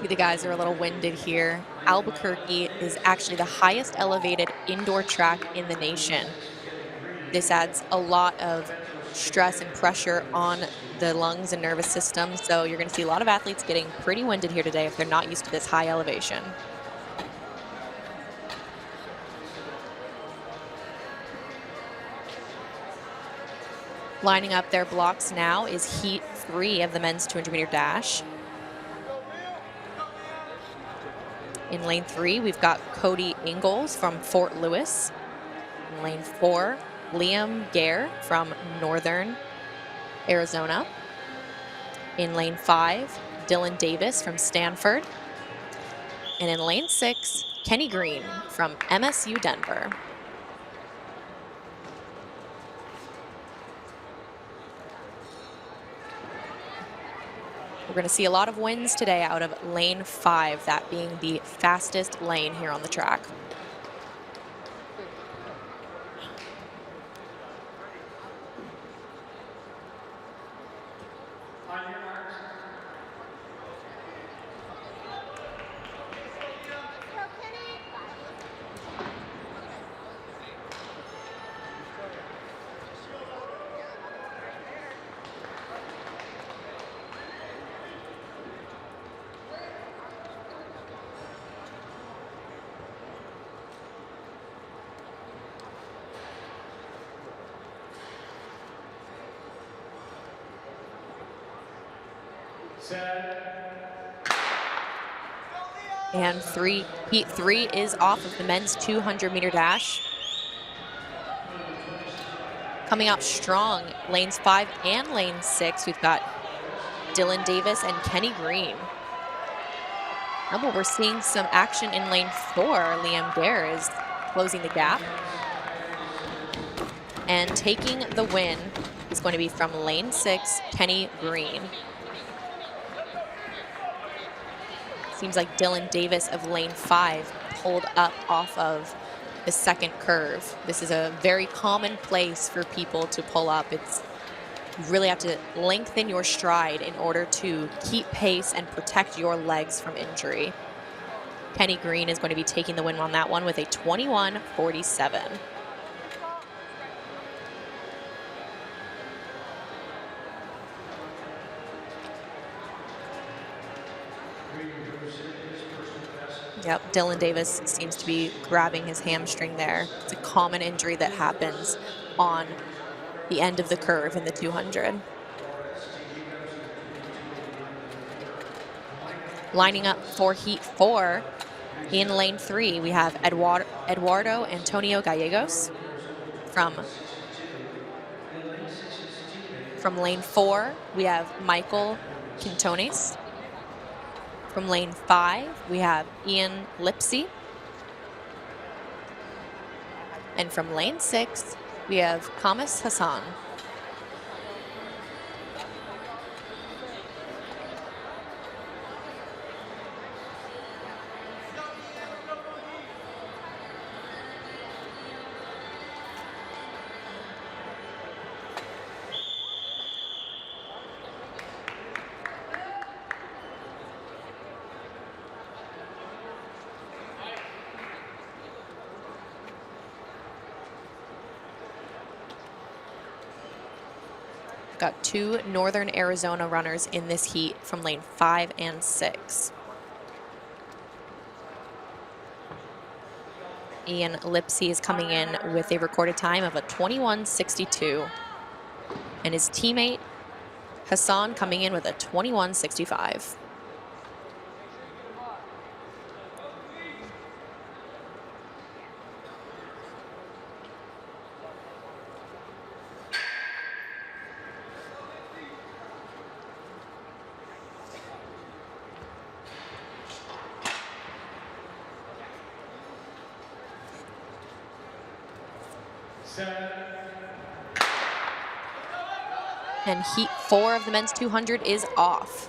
See, the guys are a little winded here. Albuquerque is actually the highest elevated indoor track in the nation. This adds a lot of stress and pressure on the lungs and nervous system. So you're going to see a lot of athletes getting pretty winded here today if they're not used to this high elevation. Lining up their blocks now is heat 3 of the men's 200-meter dash. In lane 3, we've got Cody Ingalls from Fort Lewis. In lane 4, Liam Gare from Northern Arizona. In lane 5, Dylan Davis from Stanford. And in lane 6, Kenny Green from MSU Denver. We're going to see a lot of wins today out of lane 5, that being the fastest lane here on the track. And heat 3 is off of the men's 200-meter dash. Coming out strong, lanes 5 and lane 6, we've got Dylan Davis and Kenny Green. We're seeing some action in lane 4. Liam Gare is closing the gap. And taking the win is going to be from lane 6, Kenny Green. Seems like Dylan Davis of lane 5 pulled up off of the second curve. This is a very common place for people to pull up. You really have to lengthen your stride in order to keep pace and protect your legs from injury. Kenny Green is going to be taking the win on that one with a 21:47. Yep, Dylan Davis seems to be grabbing his hamstring there. It's a common injury that happens on the end of the curve in the 200. Lining up for heat 4, in lane 3, we have Eduardo Antonio Gallegos from lane 4, we have Michael Quintones. From lane 5, we have Ian Lipsy. And from lane 6, we have Kamis Hassan. Got 2 Northern Arizona runners in this heat from lane 5 and 6. Ian Lipsy is coming in with a recorded time of a 21:62. And his teammate, Hassan, coming in with a 21:65. And heat 4 of the men's 200 is off.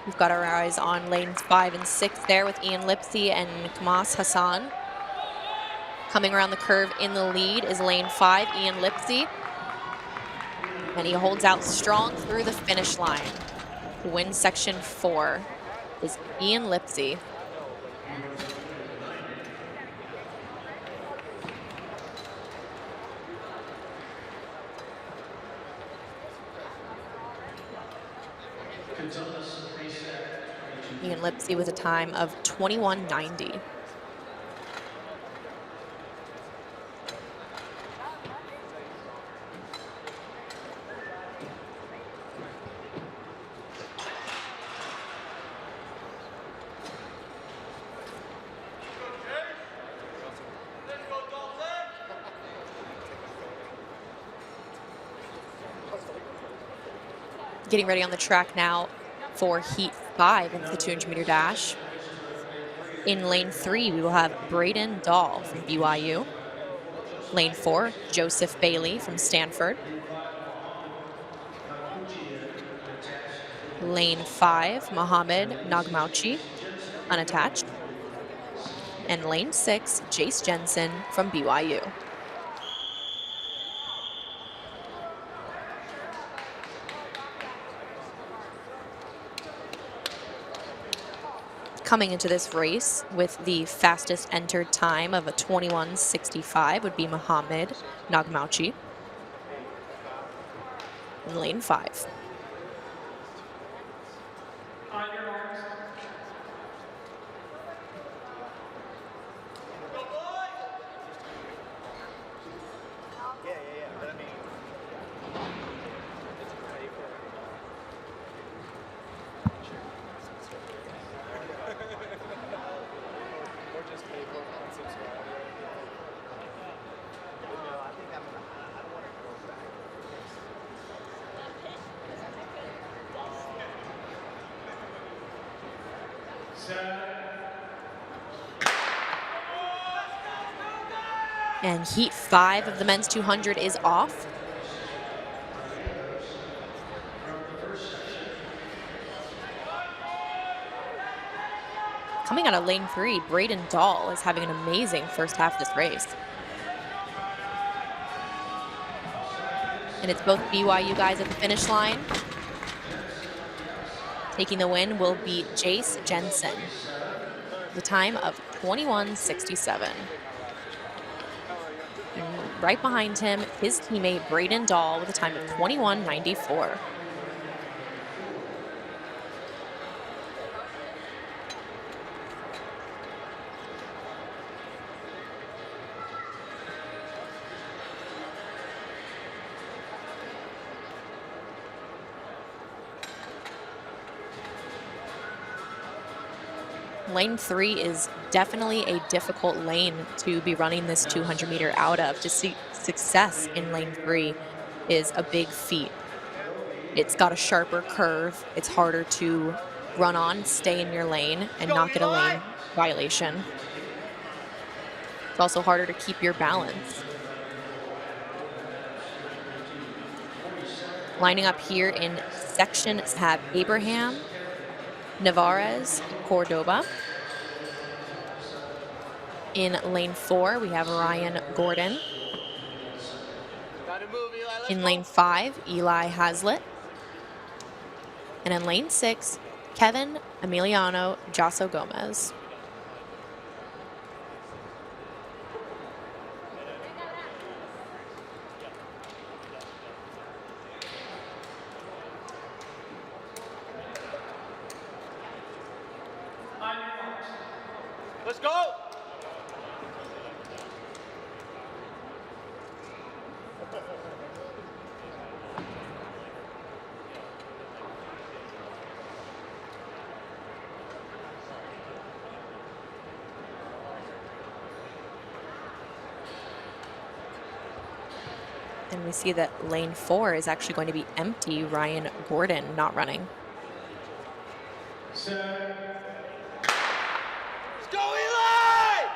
We've got our eyes on lanes 5 and 6 there with Ian Lipsy and Kamis Hassan. Coming around the curve in the lead is lane 5, Ian Lipsy. And he holds out strong through the finish line. To win section 4 is Ian Lipsey. Ian Lipsey with a time of 21:90. Getting ready on the track now for heat 5 of the 200-meter dash. In lane 3, we will have Braden Dahl from BYU. Lane 4, Joseph Bailey from Stanford. Lane 5, Mohammed Nagmauchi, unattached. And lane 6, Jace Jensen from BYU. Coming into this race with the fastest entered time of a 21:65 would be Mohammed Nagmauchi in lane 5. And heat 5 of the men's 200 is off. Coming out of lane 3, Braden Dahl is having an amazing first half of this race. And it's both BYU guys at the finish line. Taking the win will be Jace Jensen, the time of 21:67. And right behind him, his teammate Braden Dahl with a time of 21:94. Lane 3 is definitely a difficult lane to be running this 200-meter out of. To see success in lane 3 is a big feat. It's got a sharper curve. It's harder to run on, stay in your lane, and not get a lane violation. It's also harder to keep your balance. Lining up here in sections have Abraham, Navarez, Cordoba. In lane 4, we have Ryan Gordon. In lane 5, Eli Hazlitt. And in lane 6, Kevin Emiliano Jasso Gomez. Let's go! And we see that lane 4 is actually going to be empty. Ryan Gordon not running. Let's go, Eli!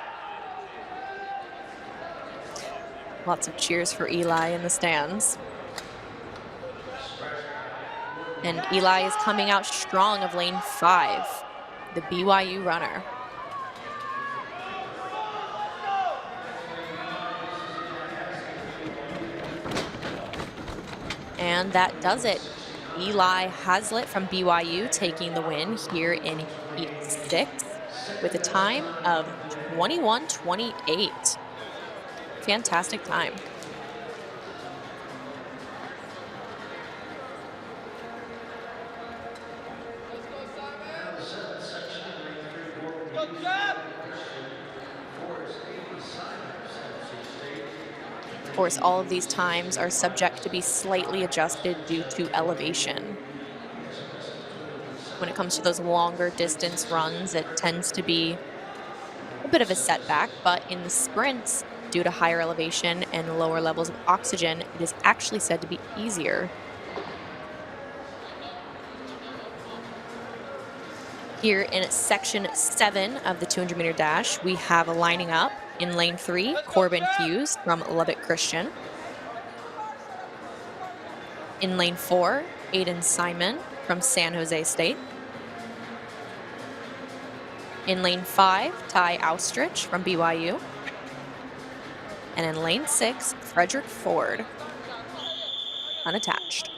Lots of cheers for Eli in the stands. And Eli is coming out strong of lane 5, the BYU runner. And that does it. Eli Hazlitt from BYU taking the win here in Heat 6 with a time of 21:28. Fantastic time. Go, Jeff! Of course, all of these times are subject to be slightly adjusted due to elevation. When it comes to those longer distance runs, it tends to be a bit of a setback, but in the sprints, due to higher elevation and lower levels of oxygen, it is actually said to be easier. Here in section 7 of the 200-meter dash, we have lining up in lane 3, Corbin Hughes from Lubbock Christian. In lane 4, Aiden Simon from San Jose State. In lane 5, Ty Austrich from BYU. And in lane 6, Frederick Ford, unattached.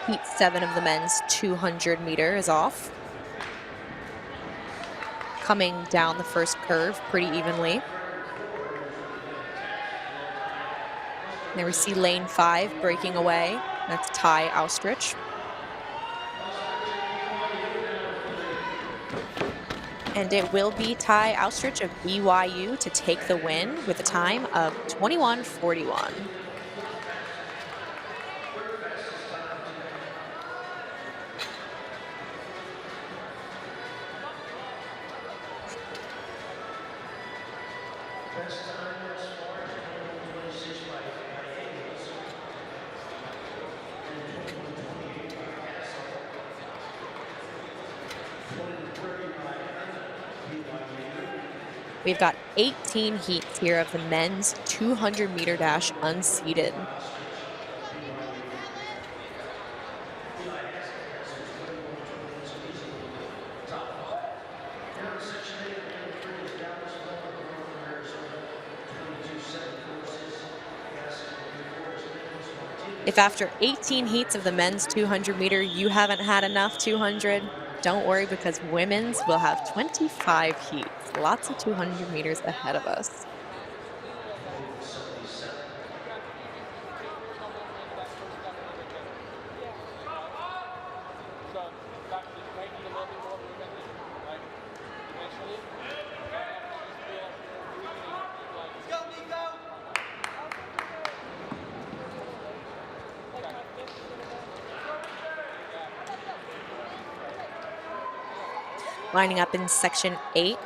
Heat 7 of the men's 200-meter is off. Coming down the first curve pretty evenly. There we see lane 5 breaking away. That's Ty Austrich. And it will be Ty Austrich of BYU to take the win with a time of 21:41. We've got 18 heats here of the men's 200-meter dash unseeded. If after 18 heats of the men's 200-meter you haven't had enough 200, don't worry, because women's will have 25 heats. Lots of 200 meters ahead of us. Lining up in section 8.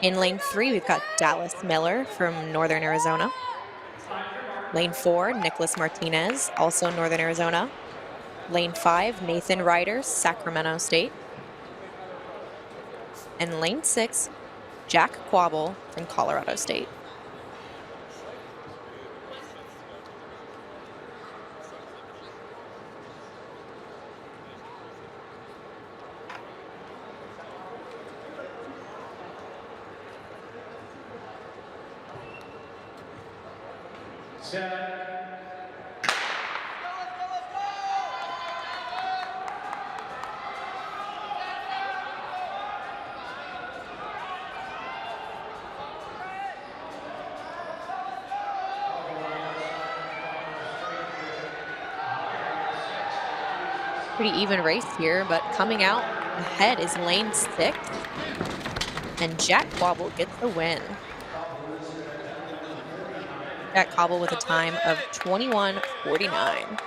In lane 3, we've got Dallas Miller from Northern Arizona. Lane 4, Nicholas Martinez, also Northern Arizona. Lane 5, Nathan Ryder, Sacramento State. And lane 6, Jack Quabble from Colorado State. Pretty even race here, but coming out ahead is lane 6, and Jack Quabble gets the win. Jack Cobble with a time of 21:49.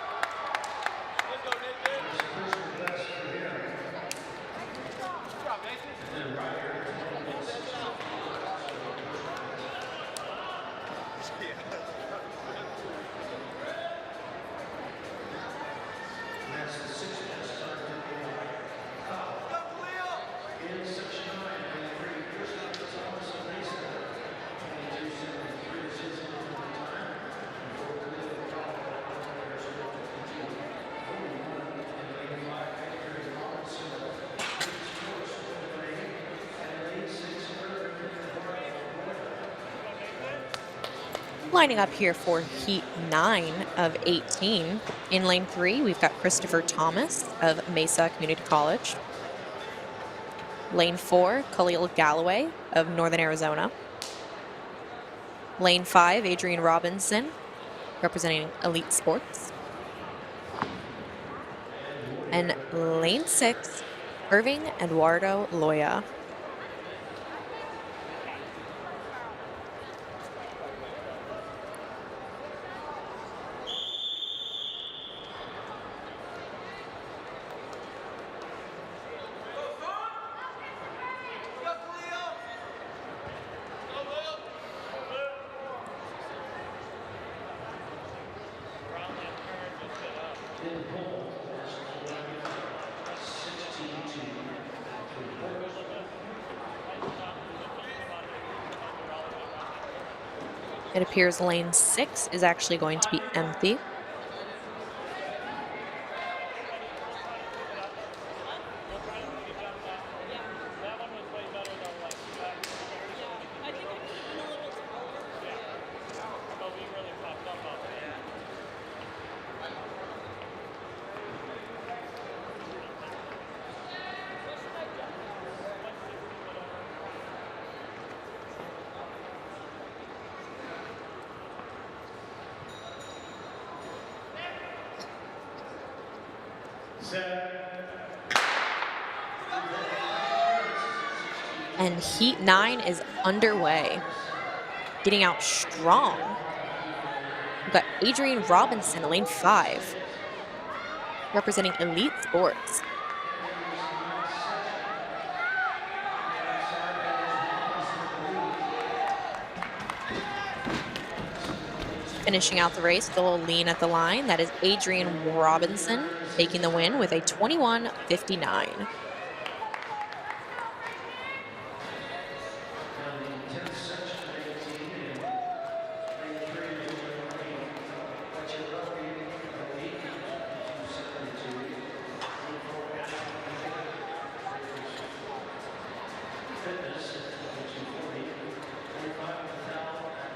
Lining up here for heat 9 of 18. In lane 3, we've got Christopher Thomas of Mesa Community College. Lane 4, Khalil Galloway of Northern Arizona. Lane 5, Adrian Robinson, representing Elite Sports. And lane 6, Irving Eduardo Loya. It appears lane 6 is actually going to be empty. And heat 9 is underway. Getting out strong. We've got Adrian Robinson, lane 5, representing Elite Sports. Finishing out the race with a little lean at the line. That is Adrian Robinson taking the win with a 21:59.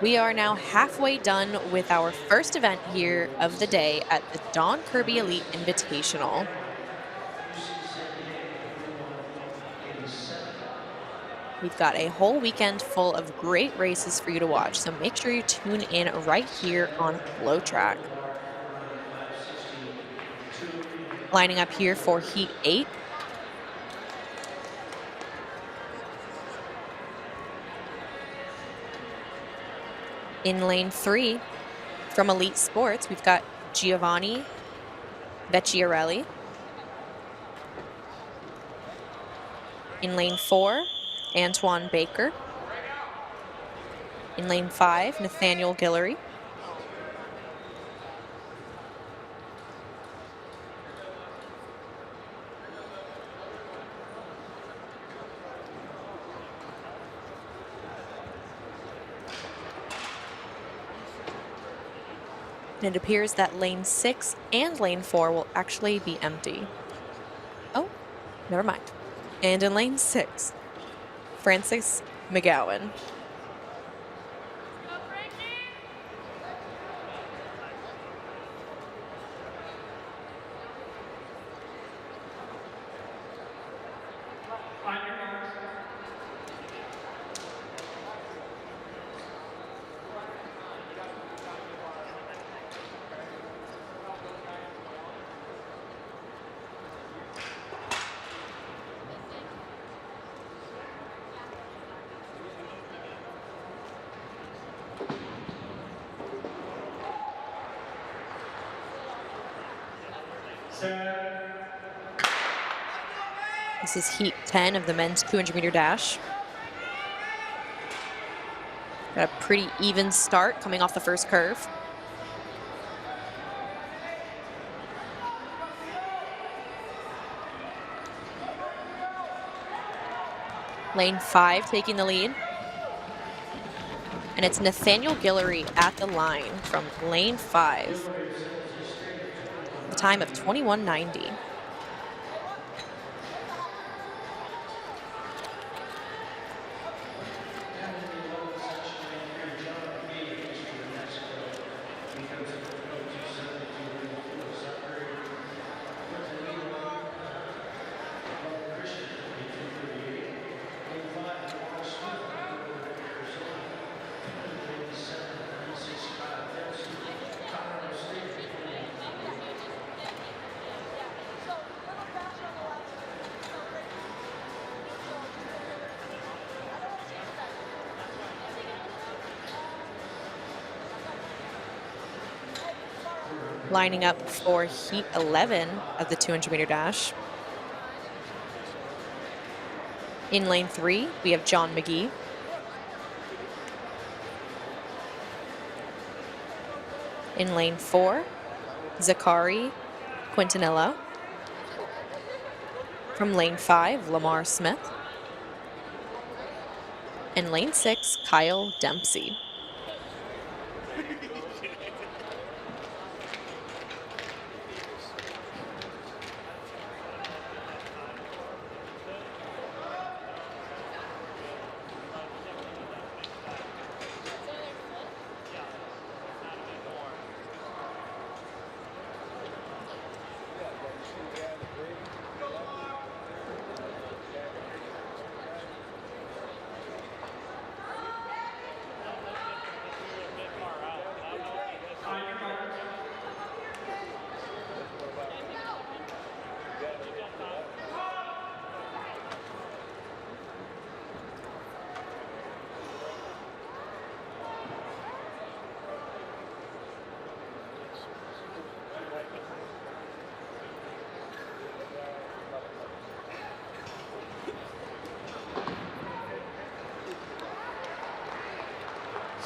We are now halfway done with our first event here of the day at the Don Kirby Elite Invitational. We've got a whole weekend full of great races for you to watch, so make sure you tune in right here on FloTrack. Lining up here for heat 8. In lane 3, from Elite Sports, we've got Giovanni Vecchiarelli. In lane 4, Antoine Baker. In lane 5, Nathaniel Guillory. And it appears that lane 6 and lane 4 will actually be empty. Oh, never mind. And in lane 6, Francis McGowan. Set. This is heat 10 of the men's 200-meter dash. Got a pretty even start coming off the first curve. Lane 5 taking the lead. And it's Nathaniel Guillory at the line from lane 5. The time of 21:90. Lining up for heat 11 of the 200-meter dash. In lane 3, we have John McGee. In lane 4, Zachary Quintanillo. From lane 5, Lamar Smith. And lane 6, Kyle Dempsey.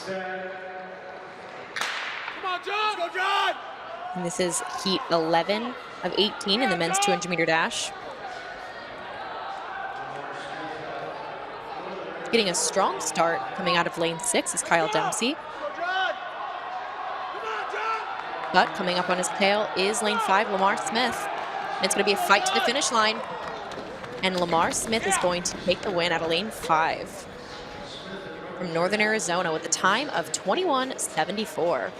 Come on, John! Let's go, John! And this is heat 11 of 18 in the men's 200-meter dash. Getting a strong start coming out of lane 6 is Kyle Dempsey. But coming up on his tail is lane 5, Lamar Smith. And it's going to be a fight to the finish line. And Lamar Smith is going to take the win out of lane 5 from Northern Arizona with a time of 21:74.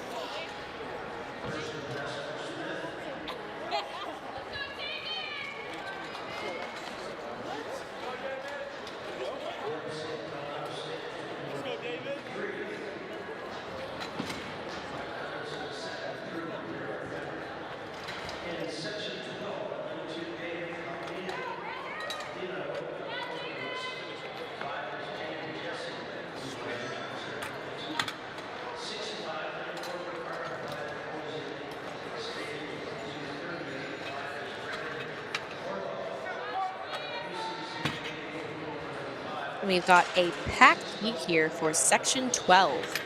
We've got a packed heat here for section 12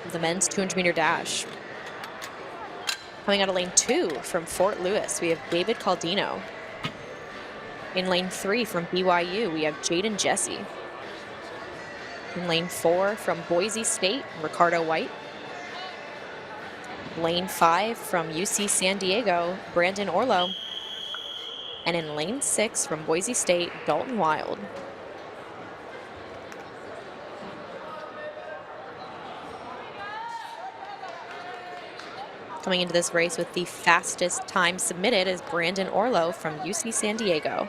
of the men's 200-meter dash. Coming out of lane 2 from Fort Lewis, we have David Caldino. In lane 3 from BYU, we have Jaden Jesse. In lane 4 from Boise State, Ricardo White. Lane 5 from UC San Diego, Brandon Orlo. And in lane 6 from Boise State, Dalton Wild. Coming into this race with the fastest time submitted is Brandon Orlo from UC San Diego,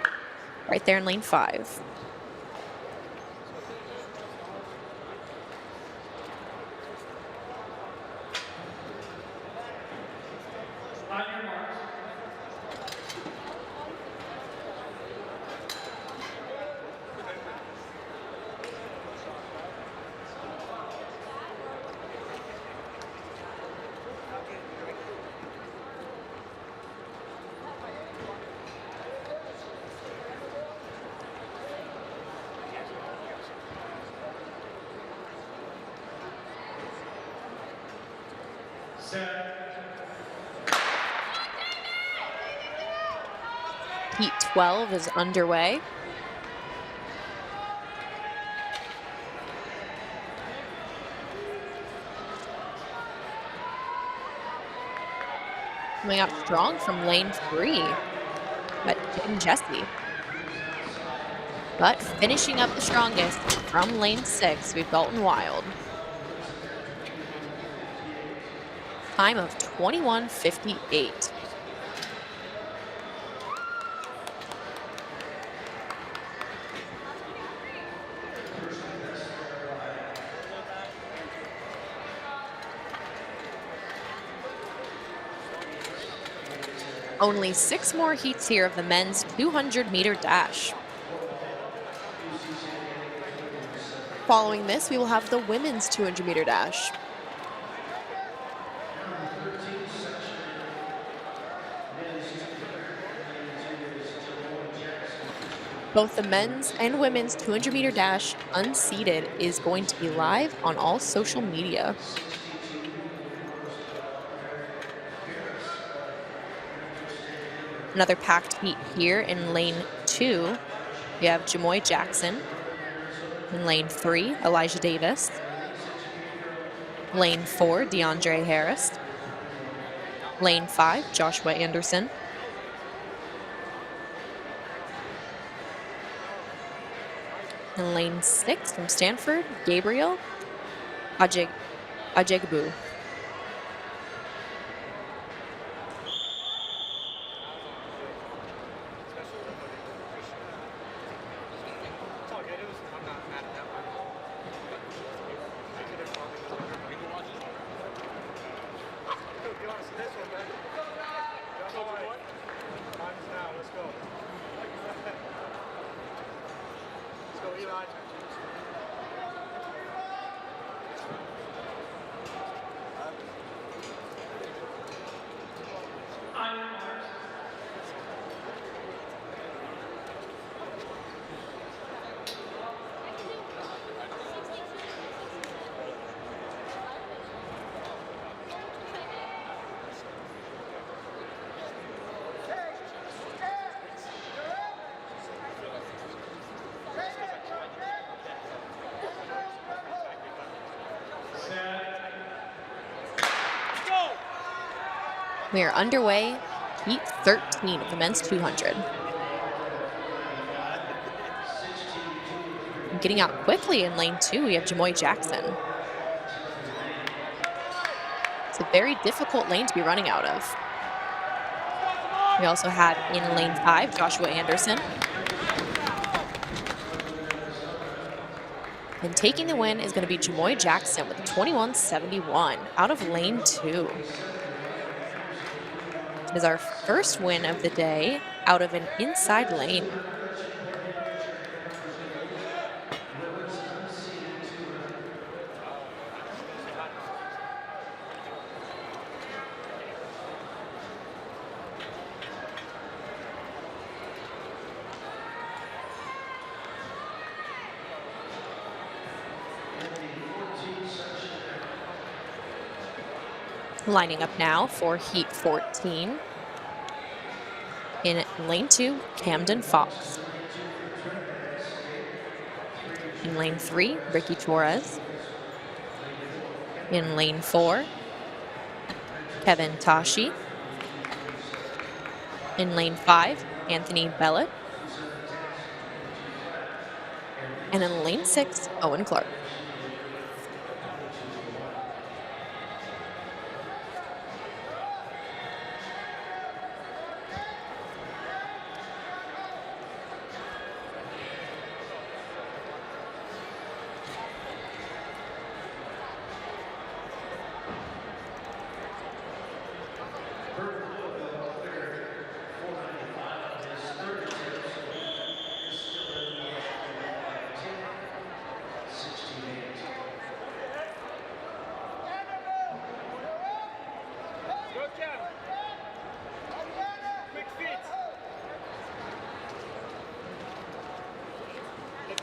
right there in lane 5. Heat 12 is underway. Coming out strong from lane 3, but Jim Jesse. But finishing up the strongest from lane 6, we've Dalton Wild. Time of 21:58. Only 6 more heats here of the men's 200-meter dash. Following this, we will have the women's 200-meter dash. Both the men's and women's 200-meter dash unseated is going to be live on all social media. Another packed heat here in lane 2. We have Jamoy Jackson. In lane 3, Elijah Davis. Lane 4, DeAndre Harris. Lane 5, Joshua Anderson. In lane 6 from Stanford, Gabriel Ajegbu. We are underway, heat 13 of the men's 200. And getting out quickly in lane 2, we have Jamoy Jackson. It's a very difficult lane to be running out of. We also had in lane 5, Joshua Anderson. And taking the win is going to be Jamoy Jackson with a 21:71 out of lane 2. Is our first win of the day out of an inside lane. Lining up now for heat 14. In lane 2, Camden Fox. In lane 3, Ricky Torres. In lane 4, Kevin Tashi. In lane 5, Anthony Bellett. And in lane 6, Owen Clark.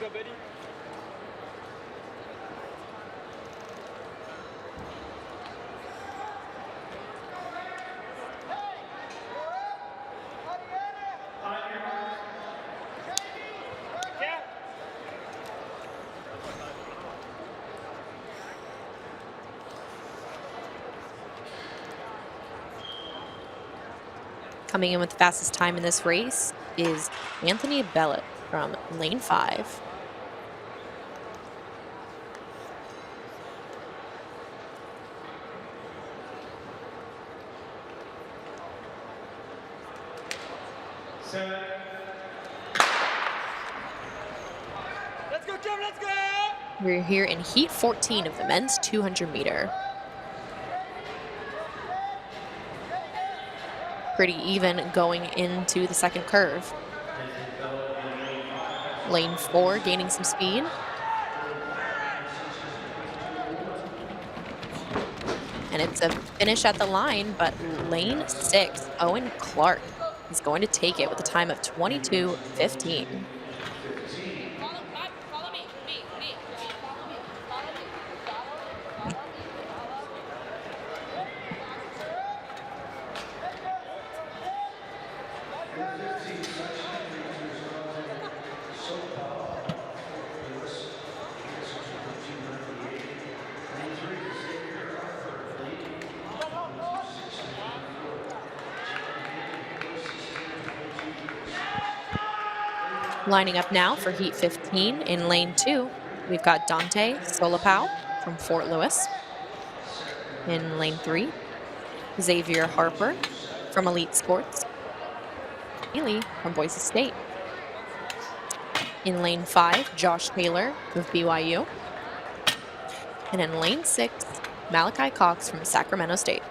go, Betty. Coming in with the fastest time in this race is Anthony Bellett from lane 5. Let's go, Jim, let's go! We're here in heat 14 of the men's 200 meter. Pretty even going into the second curve. Lane 4 gaining some speed. And it's a finish at the line, but lane 6, Owen Clark, is going to take it with a time of 22:15. Lining up now for heat 15 in lane 2, we've got Dante Solopau from Fort Lewis. In lane 3, Xavier Harper from Elite Sports. Haley from Boise State. In lane 5, Josh Taylor of BYU. And in lane 6, Malachi Cox from Sacramento State.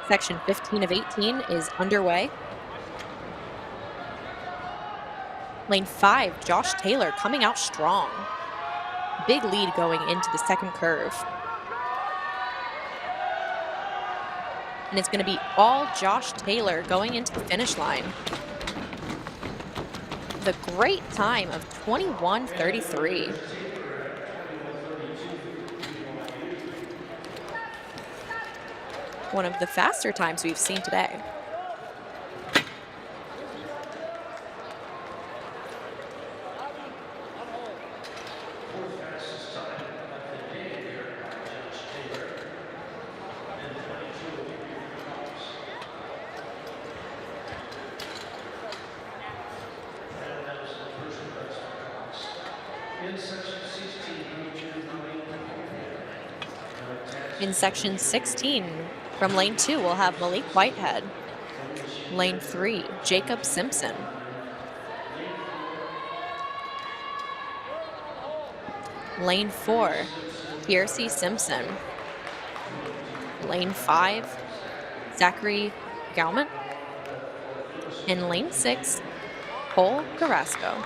Section 15 of 18 is underway. Lane 5, Josh Taylor coming out strong. Big lead going into the second curve. And it's going to be all Josh Taylor going into the finish line. The great time of 21:33. One of the faster times we've seen today. In section 16, from lane 2, we'll have Malik Whitehead. Lane 3, Jacob Simpson. Lane 4, Kiersey Simpson. Lane 5, Zachary Gaument. And lane 6, Cole Carrasco.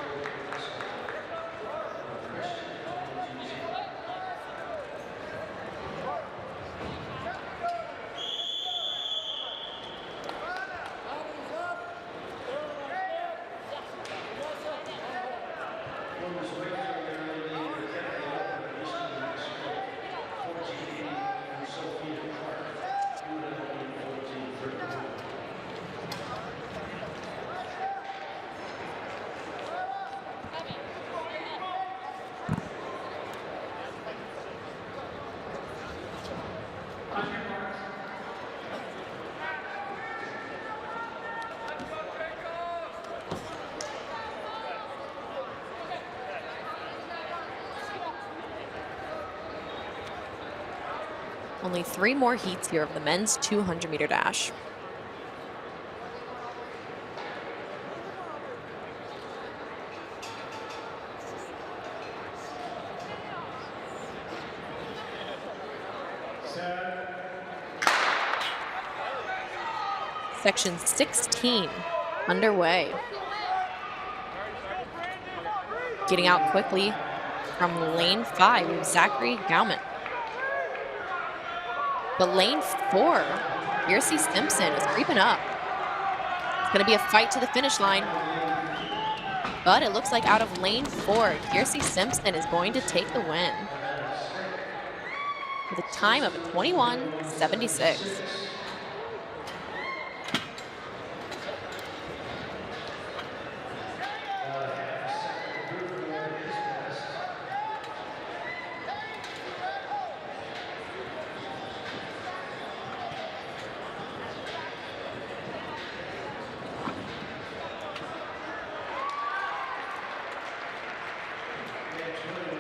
Only 3 more heats here of the men's 200-meter dash. Section 16 underway. Getting out quickly from lane 5, we have Zachary Gauman. But lane 4, Kiersey Simpson is creeping up. It's going to be a fight to the finish line. But it looks like out of lane 4, Kiersey Simpson is going to take the win with a time of 21:76.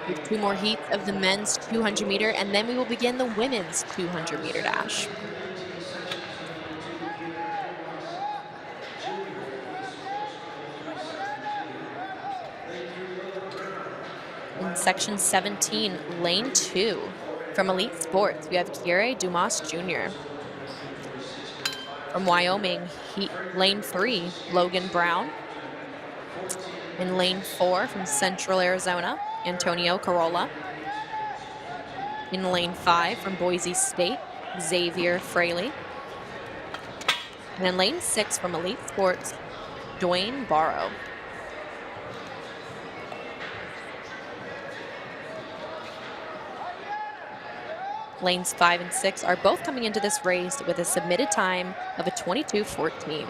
With 2 more heats of the men's 200-meter, and then we will begin the women's 200-meter dash. In section 17, lane 2, from Elite Sports, we have Kiere Dumas Jr. From Wyoming, lane 3, Logan Brown. In lane 4, from Central Arizona, Antonio Carolla. In lane 5, from Boise State, Xavier Fraley. And in lane 6, from Elite Sports, Dwayne Barrow. Lanes 5 and 6 are both coming into this race with a submitted time of a 22:14.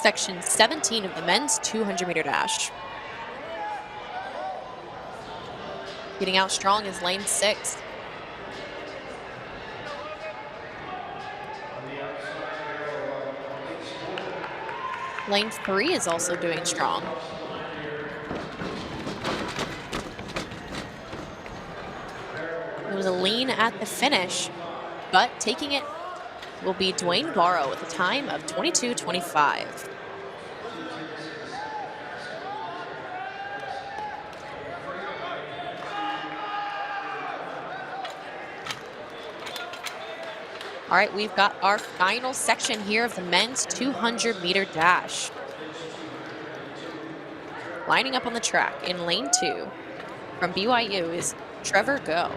Section 17 of the men's 200-meter dash. Getting out strong is lane 6. Lane 3 is also doing strong. It was a lean at the finish, but taking it will be Dwayne Barrow with a time of 22:25. All right, we've got our final section here of the men's 200-meter dash. Lining up on the track in lane 2 from BYU is Trevor Go.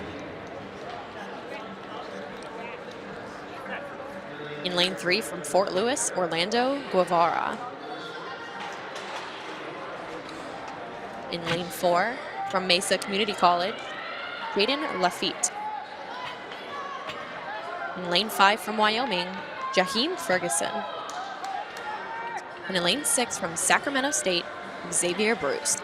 In lane 3 from Fort Lewis, Orlando Guevara. In lane 4 from Mesa Community College, Jaden Lafitte. In lane 5 from Wyoming, Jaheim Ferguson. And in lane 6 from Sacramento State, Xavier Bruce.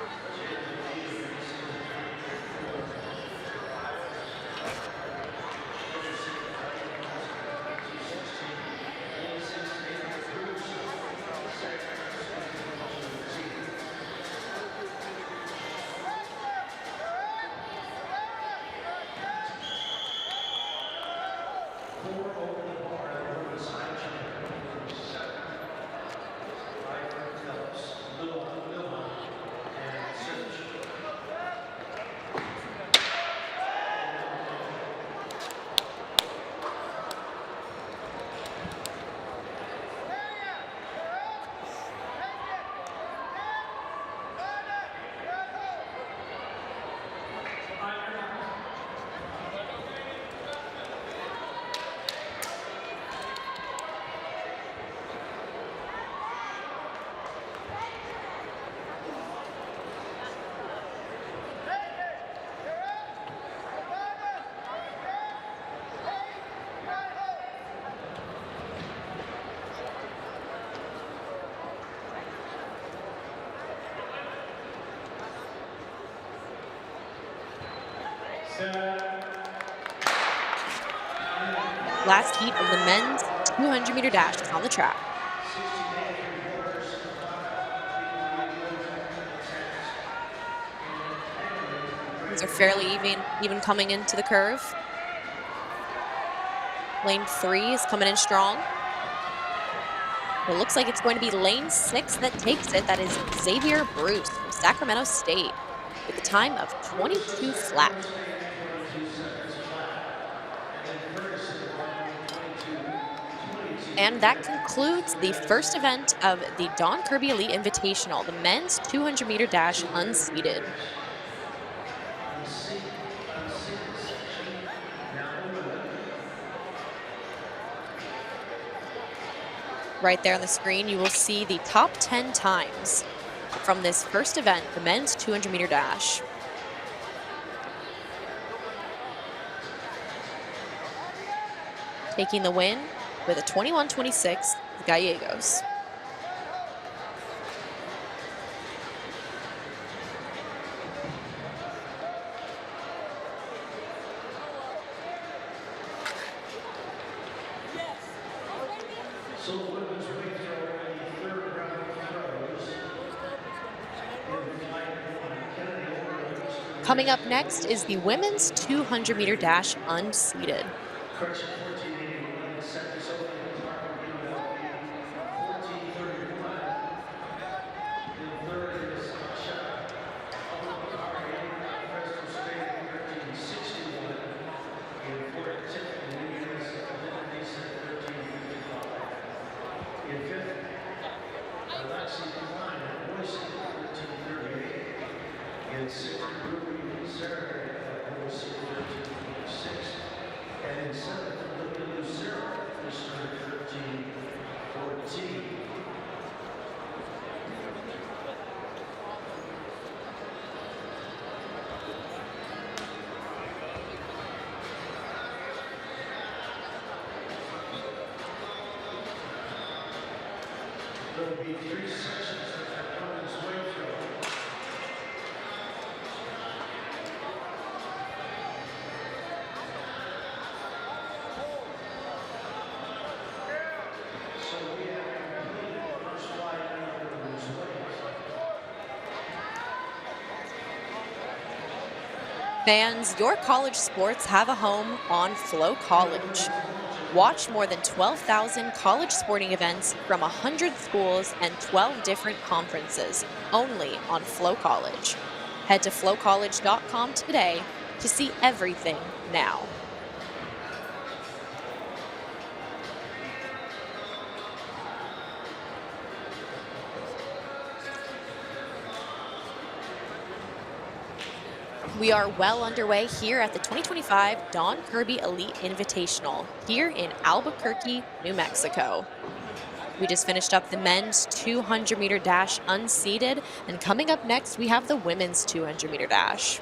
Last heat of the men's 200-meter dash is on the track. These are fairly even coming into the curve. Lane 3 is coming in strong. It looks like it's going to be lane 6 that takes it. That is Xavier Bruce from Sacramento State with a time of 22 flat. And that concludes the first event of the Don Kirby Elite Invitational, the men's 200-meter dash unseated. Right there on the screen, you will see the top 10 times from this first event, the men's 200-meter dash. Taking the win with a 21-26, Gallegos. Coming up next is the women's 200-meter dash unseated. There will be 3 sections that come this way through. So we have completed the first flight out of those ways. Fans, your college sports have a home on Flo College. Watch more than 12,000 college sporting events from 100 schools and 12 different conferences, only on Flo College. Head to flocollege.com today to see everything now. We are well underway here at the 2025 Don Kirby Elite Invitational here in Albuquerque, New Mexico. We just finished up the men's 200-meter dash unseated, and coming up next, we have the women's 200-meter dash.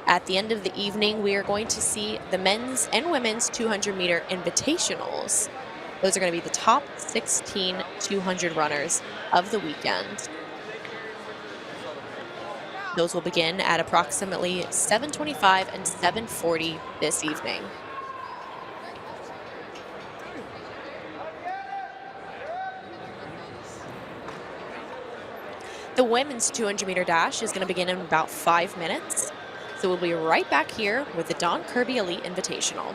At the end of the evening, we are going to see the men's and women's 200-meter invitationals. Those are going to be the top 16 200 runners of the weekend. Those will begin at approximately 7:25 and 7:40 this evening. The women's 200-meter dash is going to begin in about 5 minutes. So we'll be right back here with the Don Kirby Elite Invitational.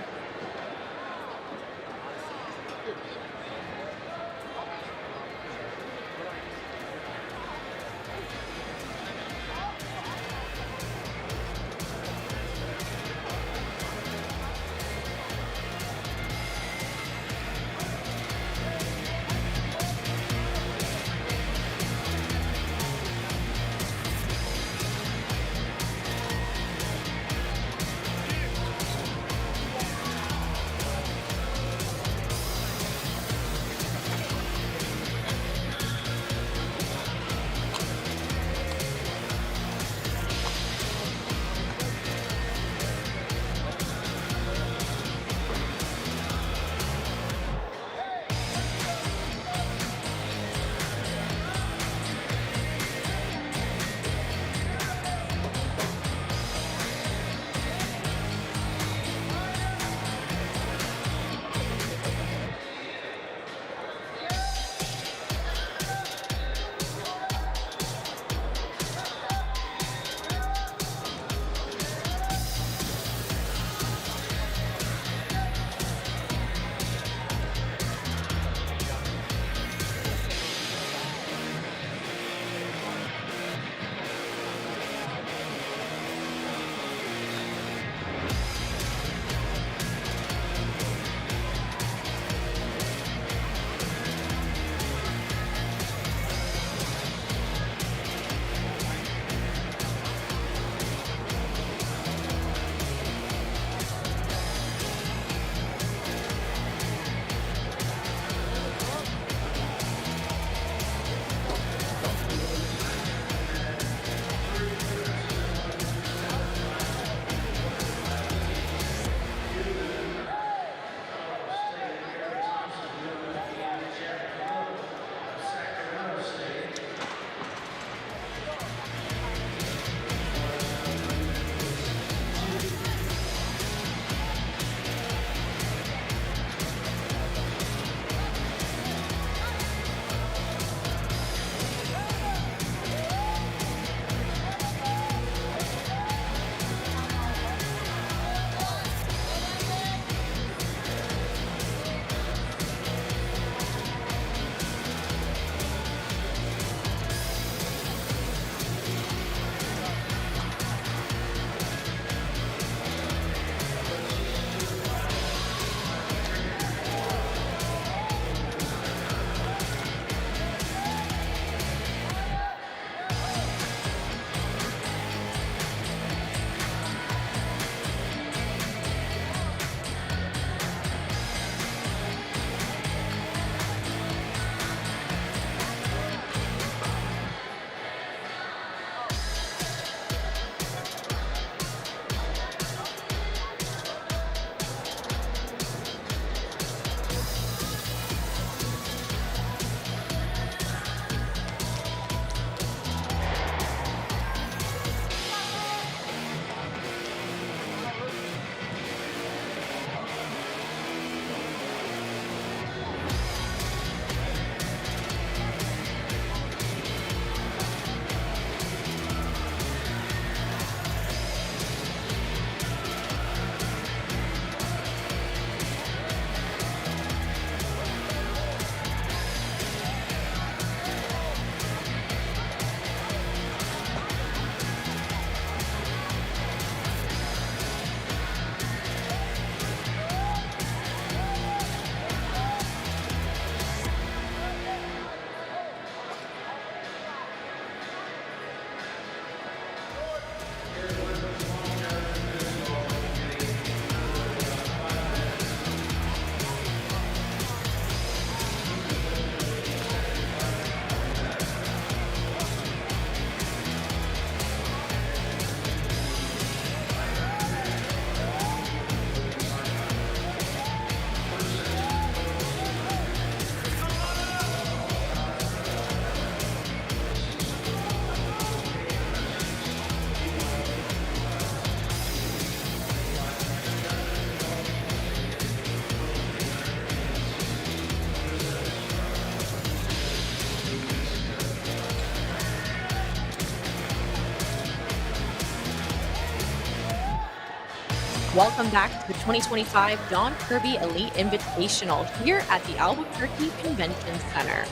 Welcome back to the 2025 Don Kirby Elite Invitational here at the Albuquerque Convention Center.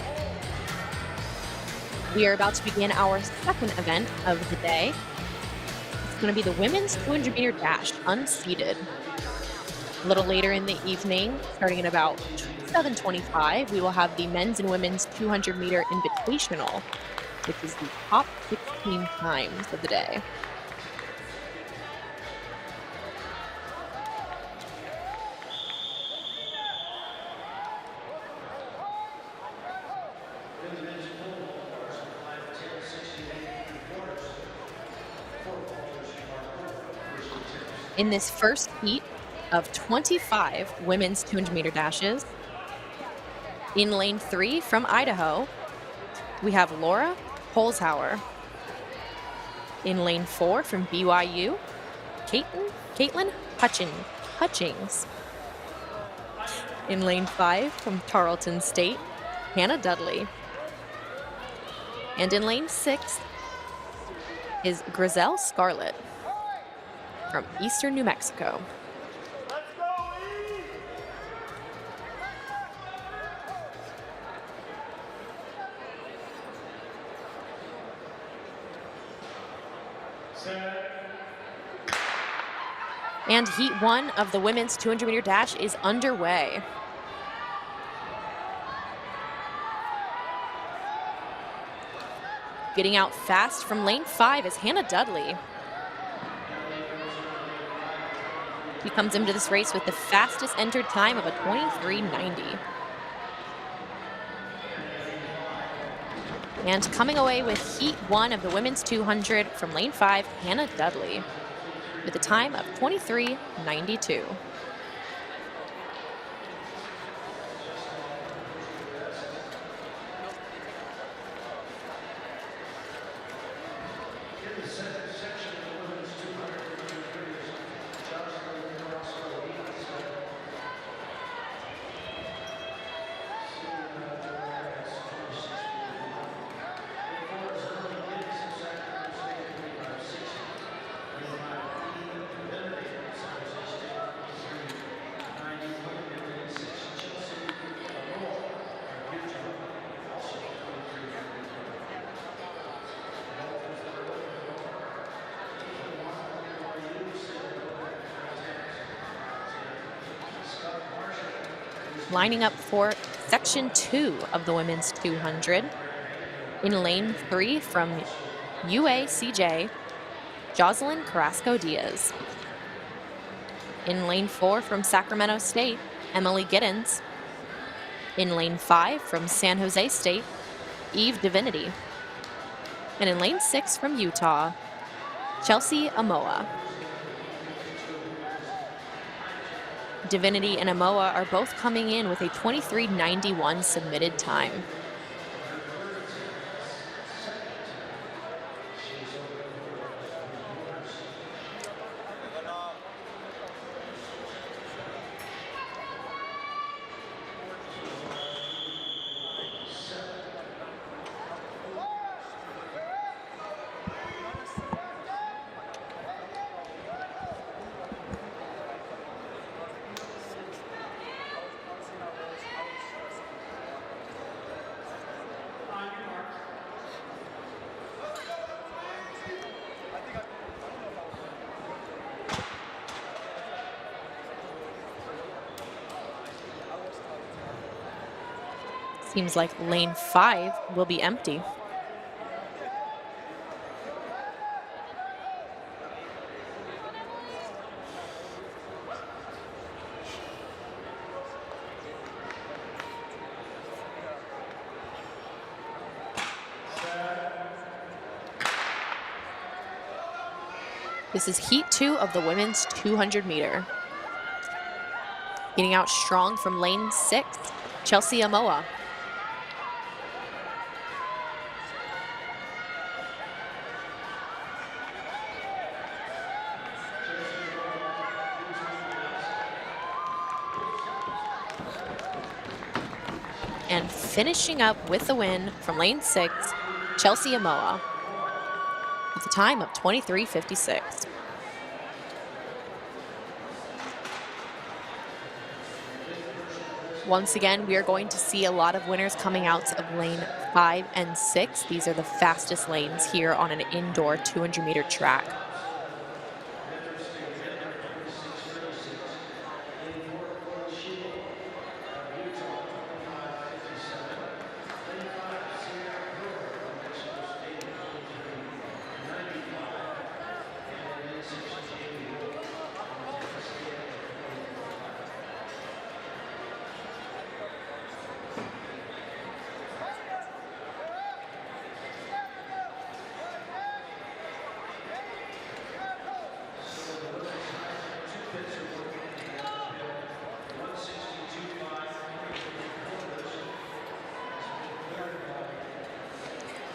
We are about to begin our second event of the day. It's going to be the women's 200-meter dash unseated. A little later in the evening, starting at about 7:25, we will have the men's and women's 200-meter invitational, which is the top 16 times of the day. In this first heat of 25 women's 200-meter dashes, in lane 3 from Idaho, we have Laura Holzhauer. In lane 4 from BYU, Caitlin Hutchings. In lane 5 from Tarleton State, Hannah Dudley. And in lane 6 is Griselle Scarlett from Eastern New Mexico. Let's go, E! And heat 1 of the women's 200-meter dash is underway. Getting out fast from lane 5 is Hannah Dudley. She comes into this race with the fastest entered time of a 23:90. And coming away with heat 1 of the women's 200 from lane 5, Hannah Dudley, with a time of 23:92. Lining up for section 2 of the women's 200. In lane 3 from UACJ, Jocelyn Carrasco-Diaz. In lane 4 from Sacramento State, Emily Giddens. In lane 5 from San Jose State, Eve Divinity. And in lane 6 from Utah, Chelsea Amoa. Divinity and Amoa are both coming in with a 23:91 submitted time. Seems like lane 5 will be empty. This is heat 2 of the women's 200 meter. Getting out strong from lane 6, Chelsea Amoa. And finishing up with the win from lane 6, Chelsea Amoa, with a time of 23:56. Once again, we are going to see a lot of winners coming out of lane 5 and 6. These are the fastest lanes here on an indoor 200-meter track.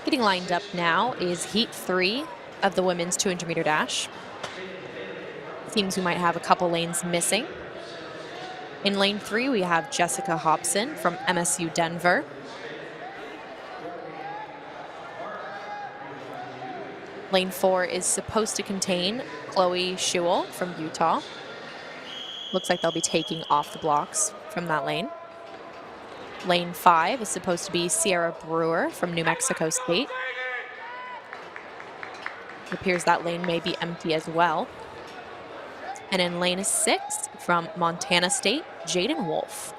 Getting lined up now is heat 3 of the women's 200-meter dash. Seems we might have a couple lanes missing. In lane 3, we have Jessica Hobson from MSU Denver. Lane 4 is supposed to contain Chloe Schewel from Utah. Looks like they'll be taking off the blocks from that lane. Lane 5 is supposed to be Sierra Brewer from New Mexico State. It appears that lane may be empty as well. And in lane 6 from Montana State, Jaden Wolf.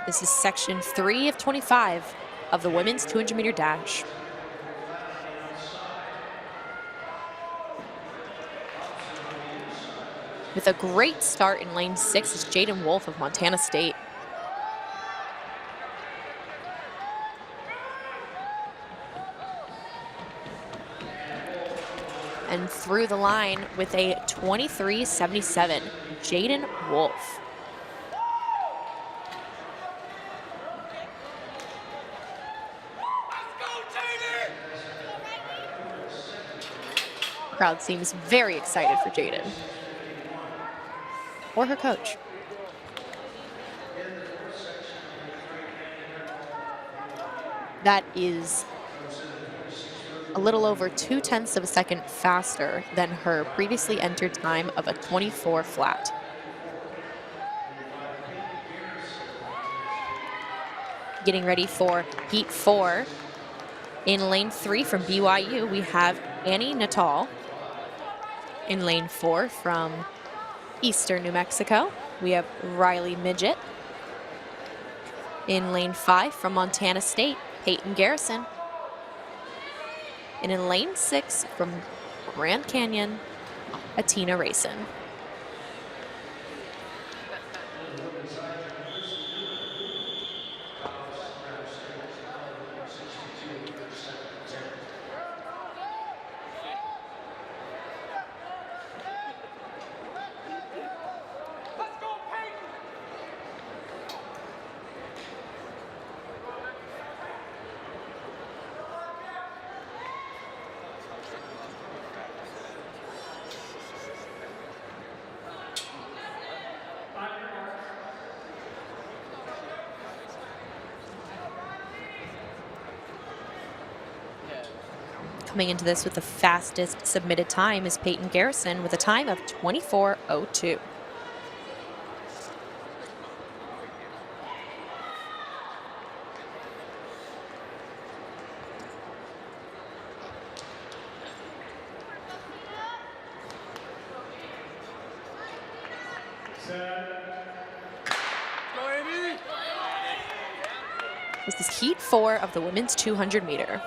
This is section 3 of 25 of the women's 200-meter dash. With a great start in lane 6 is Jaden Wolf of Montana State. And through the line with a 23.77, Jaden Wolf. Crowd seems very excited for Jaden. Or her coach. That is a little over 0.2 of a second faster than her previously entered time of a 24 flat. Getting ready for heat 4. In lane 3 from BYU, we have Annie Natal. In lane 4 from Eastern New Mexico, we have Riley Midget. In lane 5 from Montana State, Peyton Garrison. And in lane 6 from Grand Canyon, Atina Rayson. Coming into this with the fastest submitted time is Peyton Garrison with a time of 24:02. This is heat 4 of the women's 200 meter.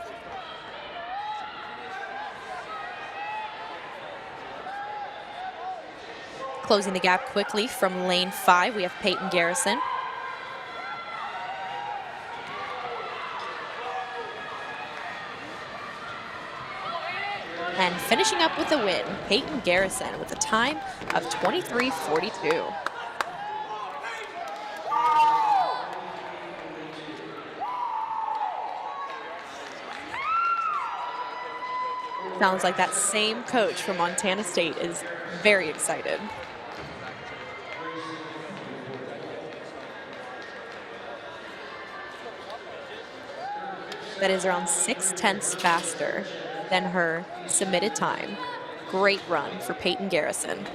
Closing the gap quickly from lane 5, we have Peyton Garrison. And finishing up with the win, Peyton Garrison with a time of 23:42. Sounds like that same coach from Montana State is very excited. That is around 6/10 faster than her submitted time. Great run for Peyton Garrison.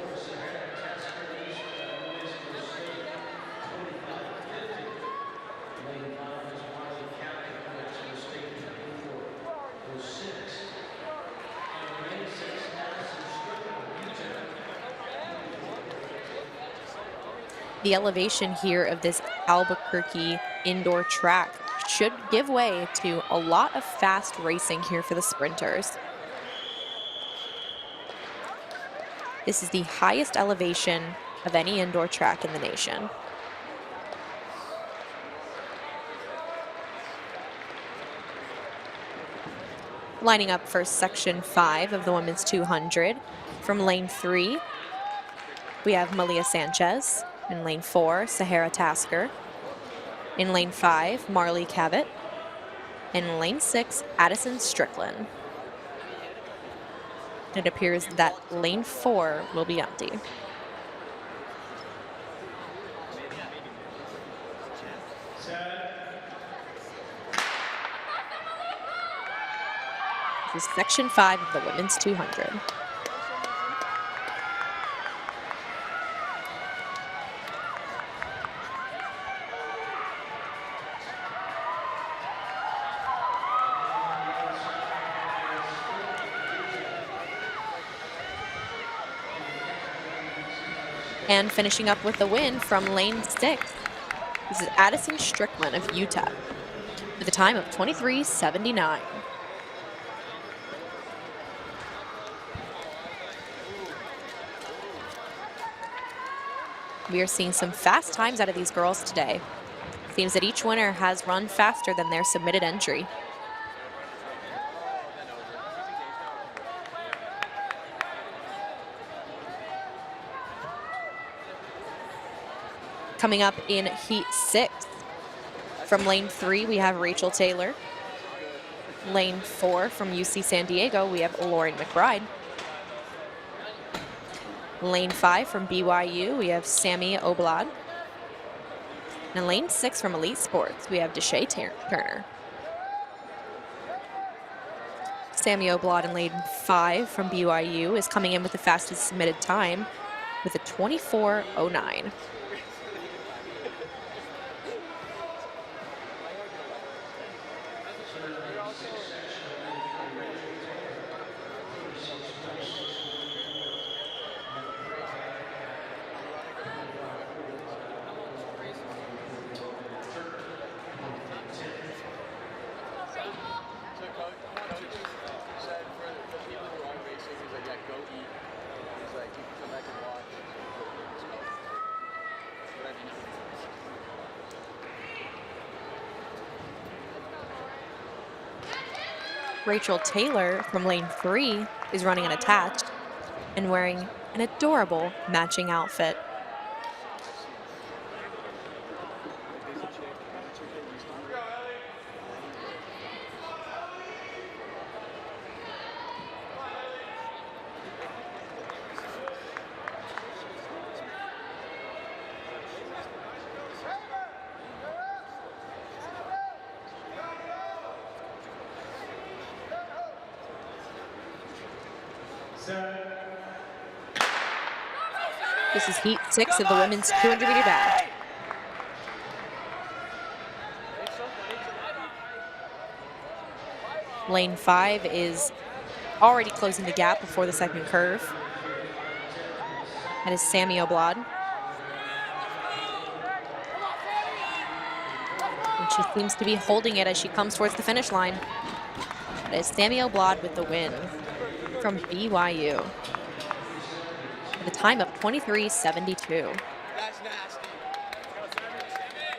The elevation here of this Albuquerque indoor track should give way to a lot of fast racing here for the sprinters. This is the highest elevation of any indoor track in the nation. Lining up for section 5 of the women's 200. From lane 3, we have Malia Sanchez. In lane 4, Sahara Tasker. In lane 5, Marley Cavett. In lane 6, Addison Strickland. It appears that lane 4 will be empty. This is section 5 of the women's 200. And finishing up with the win from lane 6. This is Addison Strickland of Utah with a time of 23:79. We are seeing some fast times out of these girls today. Seems that each winner has run faster than their submitted entry. Coming up in heat 6, from lane 3, we have Rachel Taylor. Lane 4, from UC San Diego, we have Lauren McBride. Lane 5, from BYU, we have Sammy Oblad. And lane 6, from Elite Sports, we have Deshae Turner. Sammy Oblad in lane 5 from BYU is coming in with the fastest submitted time with a 24:09. Rachel Taylor from lane 3 is running unattached and wearing an adorable matching outfit. This is heat 6 of the women's 200-meter dash. Lane 5 is already closing the gap before the second curve. That is Sammy Oblad. And she seems to be holding it as she comes towards the finish line. That is Sammy Oblad with the win from BYU. With a time of 23:72.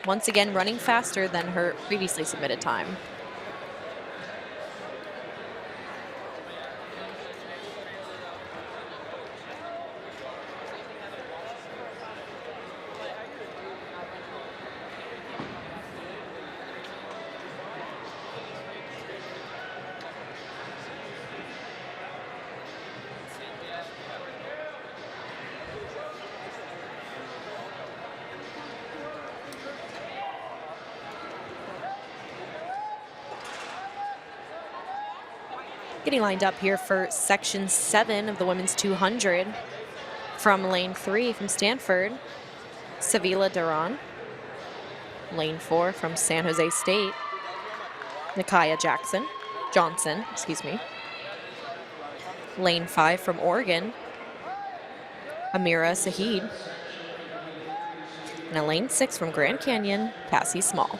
Once again, running faster than her previously submitted time. Getting lined up here for section 7 of the women's 200 from lane 3 from Stanford, Sevilla Duran. Lane 4 from San Jose State, Nikaya Johnson, excuse me. Lane 5 from Oregon, Amira Sahid. And a lane 6 from Grand Canyon, Cassie Small.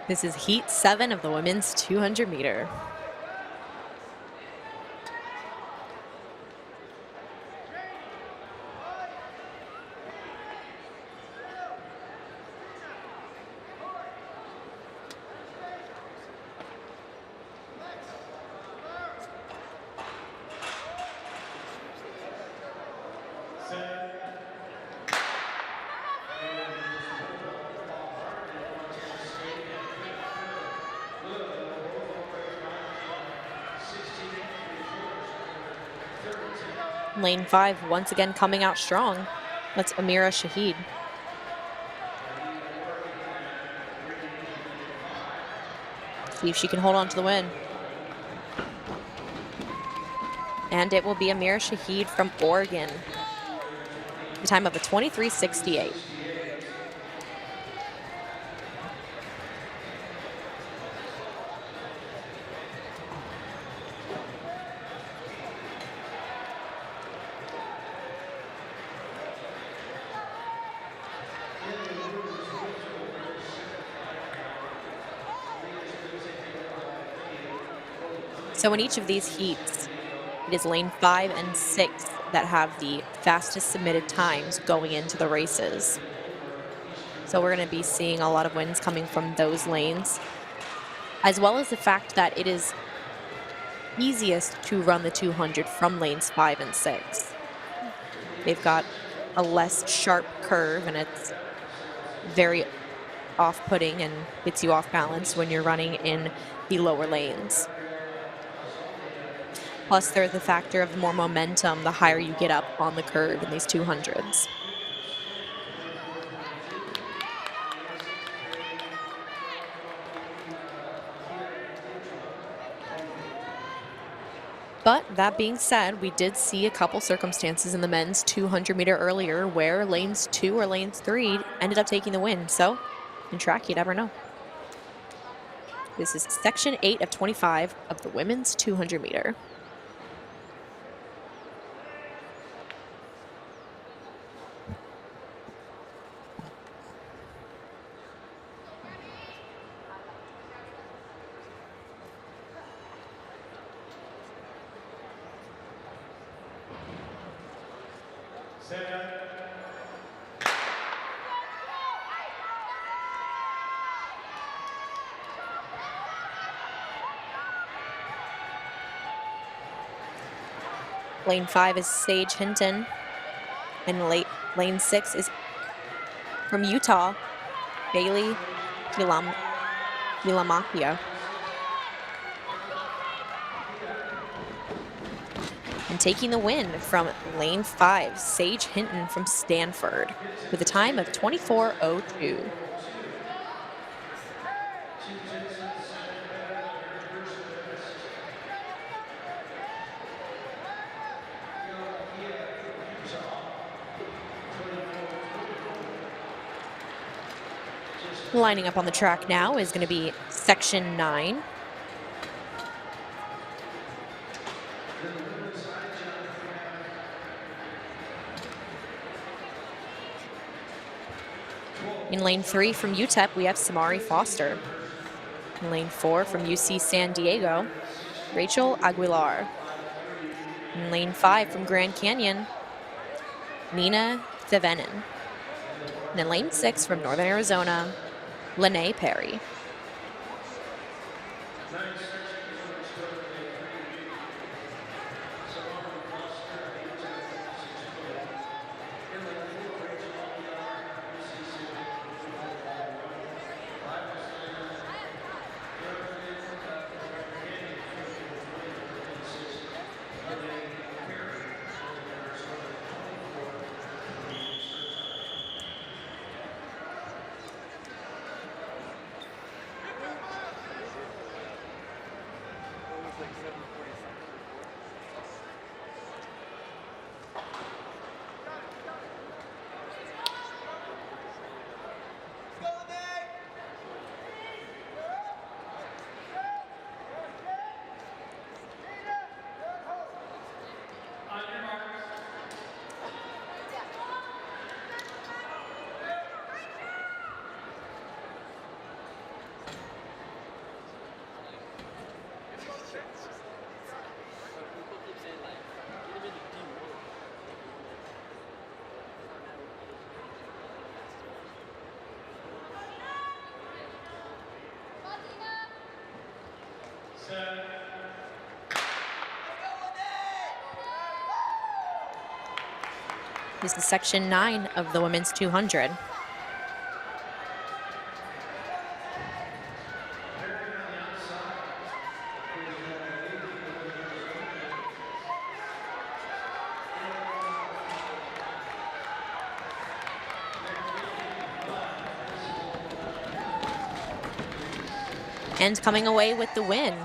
This is heat 7 of the women's 200 meter. Lane 5 once again coming out strong. That's Amira Shahid. See if she can hold on to the win. And it will be Amira Shahid from Oregon. The time of a 23:68. So in each of these heats, it is lane 5 and 6 that have the fastest submitted times going into the races. So we're going to be seeing a lot of wins coming from those lanes, as well as the fact that it is easiest to run the 200 from lanes 5 and 6. They've got a less sharp curve, and it's very off-putting and gets you off balance when you're running in the lower lanes. Plus, there's the factor of more momentum the higher you get up on the curve in these 200s. But that being said, we did see a couple circumstances in the men's 200 meter earlier where lanes 2 or lanes 3 ended up taking the win. So in track, you never know. This is section 8 of 25 of the women's 200 meter. Lane 5 is Sage Hinton, and lane 6 is from Utah, Bailey Villamacchia. And taking the win from lane 5, Sage Hinton from Stanford with a time of 24:02. Lining up on the track now is going to be section 9. In lane 3 from UTEP, we have Samari Foster. In lane 4 from UC San Diego, Rachel Aguilar. In lane 5 from Grand Canyon, Nina Thevenin. And in lane 6 from Northern Arizona, Lene Perry. This is section 9 of the women's 200. And coming away with the win,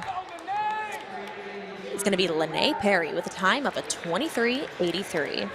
it's going to be Lene Perry with a time of a 23:83.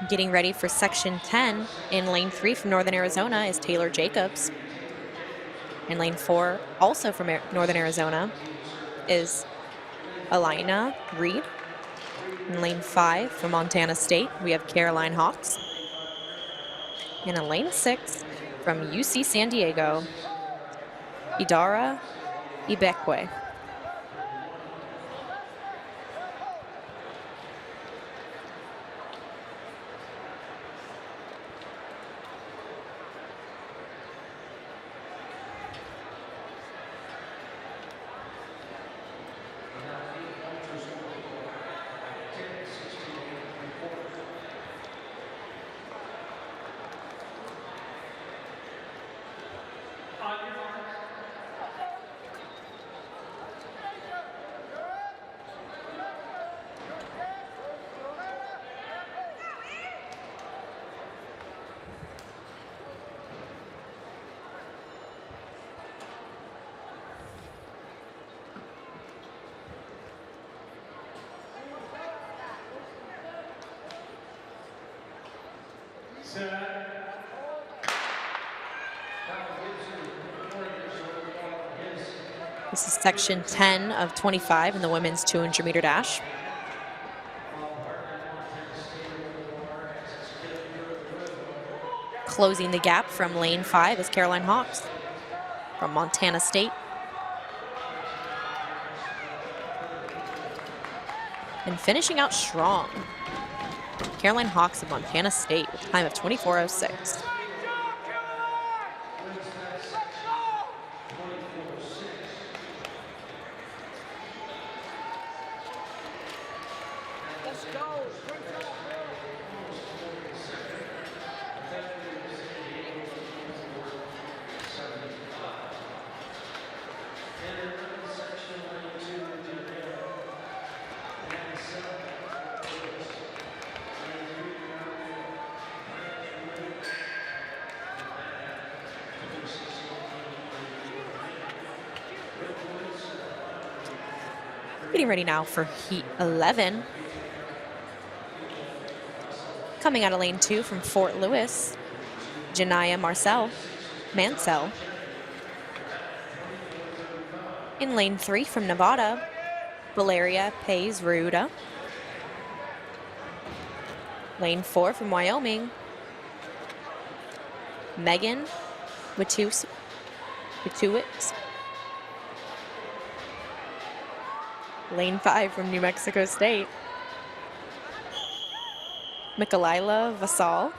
Getting ready for section 10 in lane 3 from Northern Arizona is Taylor Jacobs. In lane 4, also from Northern Arizona, is Alina Reed. In lane 5 from Montana State, we have Caroline Hawks. And in lane 6 from UC San Diego, Idara Ibekwe. This is section 10 of 25 in the women's 200-meter dash. Closing the gap from lane 5 is Caroline Hawks from Montana State. And finishing out strong, Caroline Hawks of Montana State with a time of 24:06. Let's go. Getting ready now for Heat 11. Coming out of lane 2 from Fort Lewis, Janaya Mansell. In lane 3 from Nevada, Valeria Paez Ruda. Lane 4 from Wyoming, Megan Wituwicz. Lane 5 from New Mexico State, Michaela Vasal.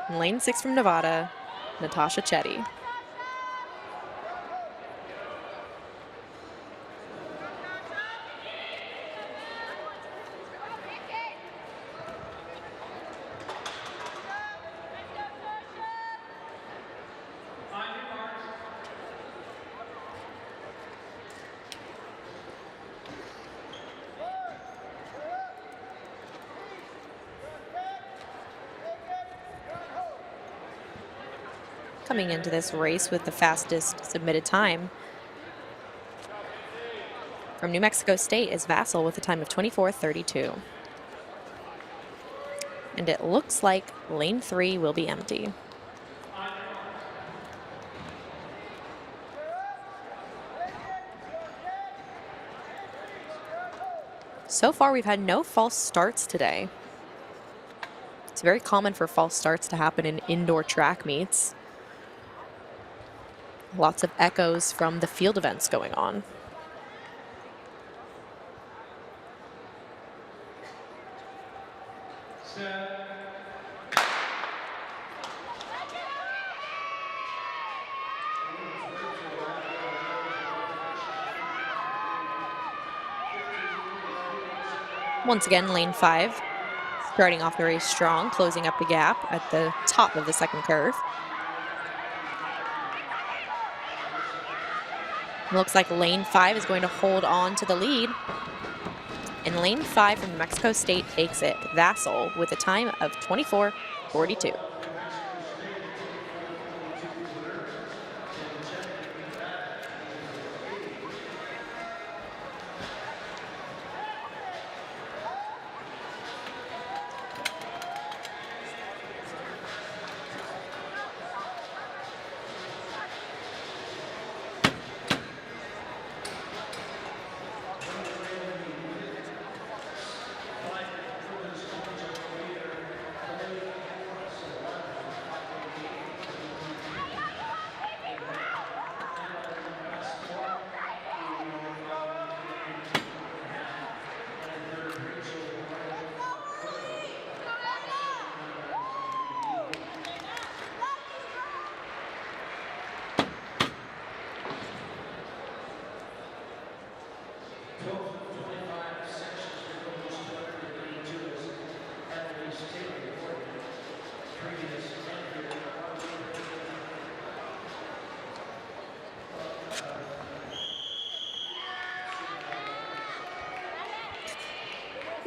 And lane 6 from Nevada, Natasha Chetty. Coming into this race with the fastest submitted time from New Mexico State is Vassal with a time of 24:32. And it looks like lane 3 will be empty. So far, we've had no false starts today. It's very common for false starts to happen in indoor track meets. Lots of echoes from the field events going on. Once again, lane 5, starting off the race strong, closing up the gap at the top of the second curve. Looks like lane 5 is going to hold on to the lead. And lane 5 from New Mexico State takes it, Vassal, with a time of 24:42.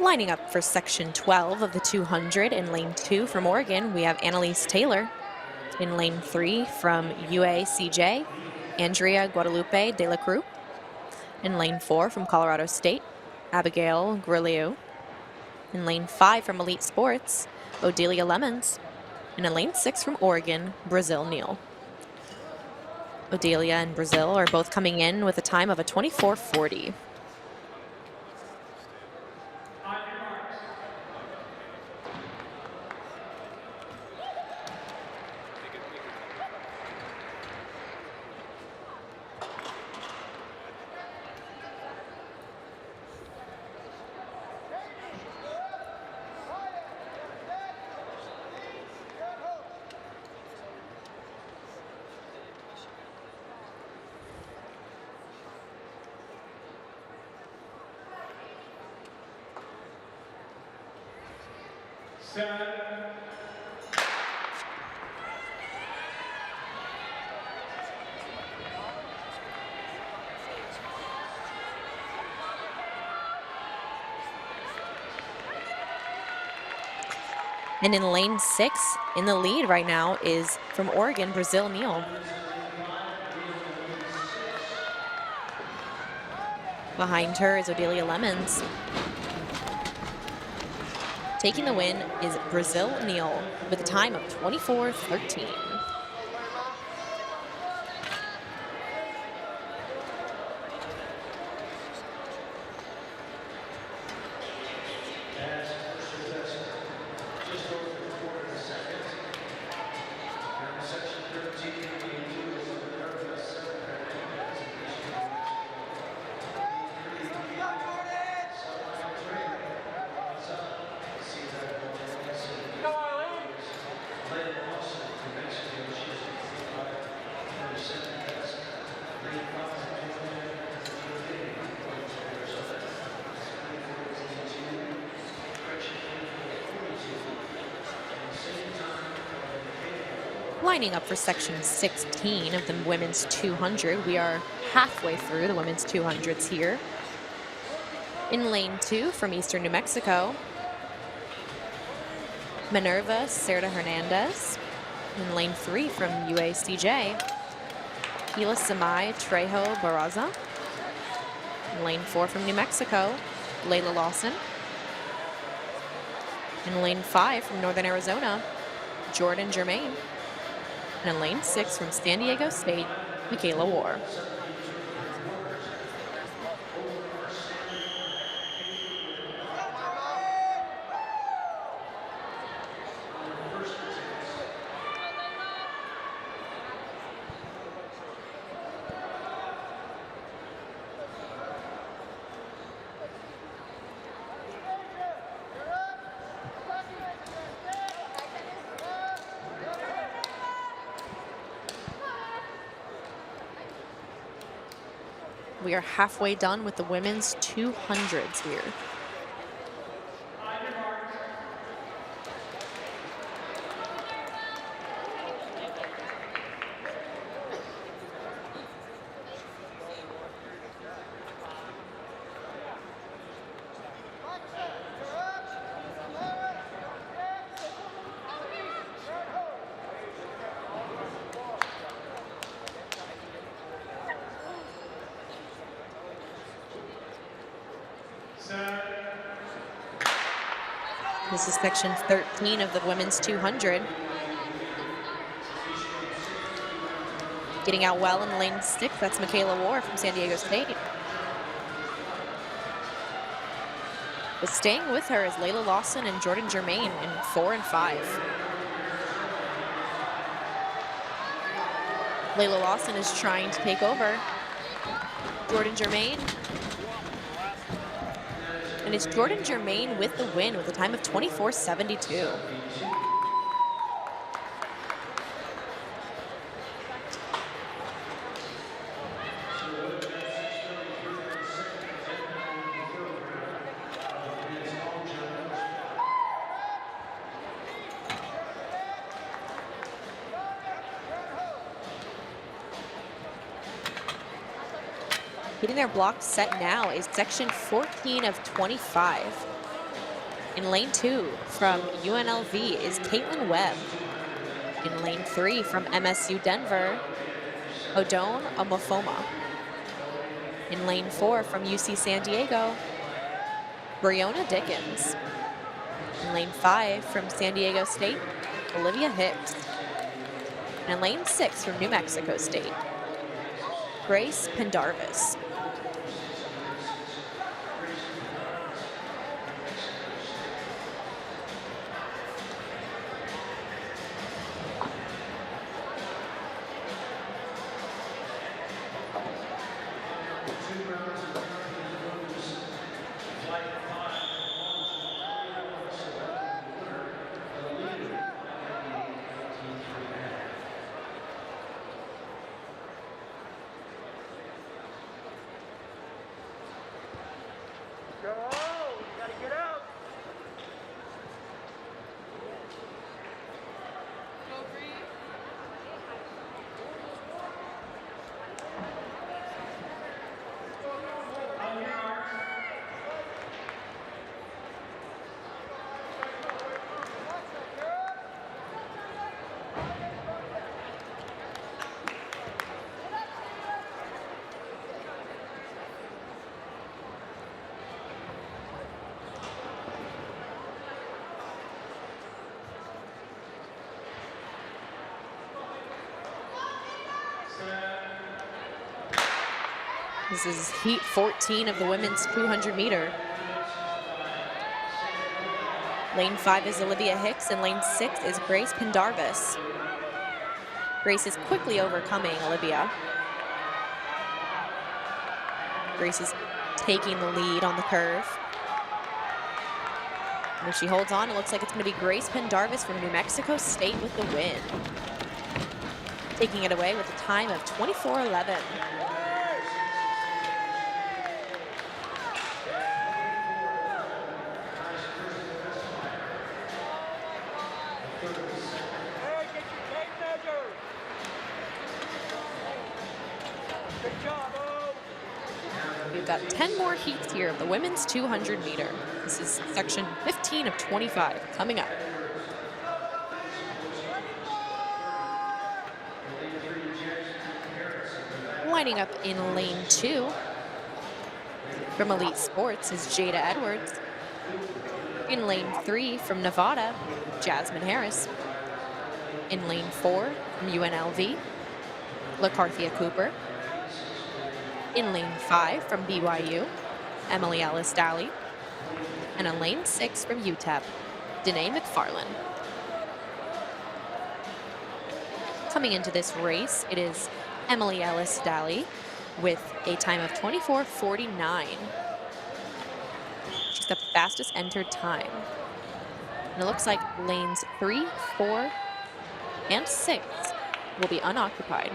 Lining up for section 12 of the 200 in lane 2 from Oregon, we have Annalise Taylor. In lane 3 from UACJ, Andrea Guadalupe de la Cruz. In lane 4 from Colorado State, Abigail Grilliou. In lane 5 from Elite Sports, Odelia Lemons. And in lane 6 from Oregon, Brazil Neal. Odelia and Brazil are both coming in with a time of a 24:40. Set. And in lane 6, in the lead right now is from Oregon, Brazil Neal. Behind her is Odelia Lemons. Taking the win is Brazil Neal with a time of 24:13. Lining up for section 16 of the women's 200. We are halfway through the women's 200s here. In lane 2 from Eastern New Mexico, Minerva Cerda Hernandez. In lane 3 from UACJ, Hila Samai Trejo Barraza. In lane 4 from New Mexico, Layla Lawson. In lane 5 from Northern Arizona, Jordan Germain. And in lane 6 from San Diego State, Michaela War. We are halfway done with the women's 200s here. This is section 13 of the women's 200. Getting out well in lane 6, that's Michaela War from San Diego State. But staying with her is Layla Lawson and Jordan Germain in 4 and 5. Layla Lawson is trying to take over Jordan Germain. And it's Jordan Germain with the win with a time of 24:72. Getting their block set now is section 14 of 25. In lane 2 from UNLV is Caitlin Webb. In lane 3 from MSU Denver, Odone Omofoma. In lane 4 from UC San Diego, Breonna Dickens. In lane 5 from San Diego State, Olivia Hicks. And in lane 6 from New Mexico State, Grace Pendarvis. This is heat 14 of the women's 200 meter. Lane 5 is Olivia Hicks, and lane 6 is Grace Pendarvis. Grace is quickly overcoming Olivia. Grace is taking the lead on the curve. And if she holds on, it looks like it's going to be Grace Pendarvis from New Mexico State with the win. Taking it away with a time of 24:11. We've got 10 more heats here of the women's 200 meter. This is section 15 of 25 coming up. Lining up in lane 2 from Elite Sports is Jada Edwards. In lane 3 from Nevada, Jasmine Harris. In lane 4 from UNLV, LaCarthia Cooper. In lane 5 from BYU, Emily Ellis Daly. And in lane 6 from UTEP, Danae McFarland. Coming into this race, it is Emily Ellis Daly with a time of 24:49. She's got the fastest entered time. And it looks like lanes 3, 4, and 6 will be unoccupied.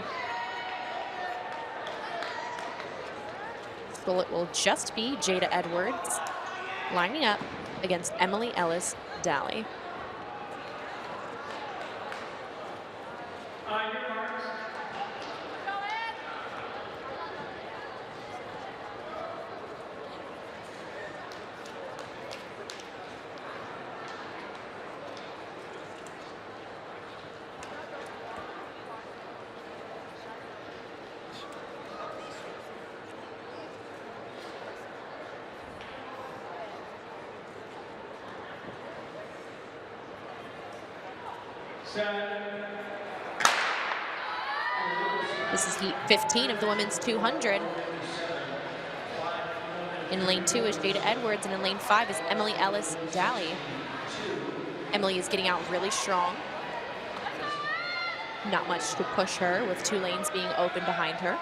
So it will just be Jada Edwards lining up against Emily Ellis Daly. This is heat 15 of the women's 200. In lane 2 is Jada Edwards, and in lane 5 is Emily Ellis Daly. Emily is getting out really strong. Not much to push her, with 2 lanes being open behind her.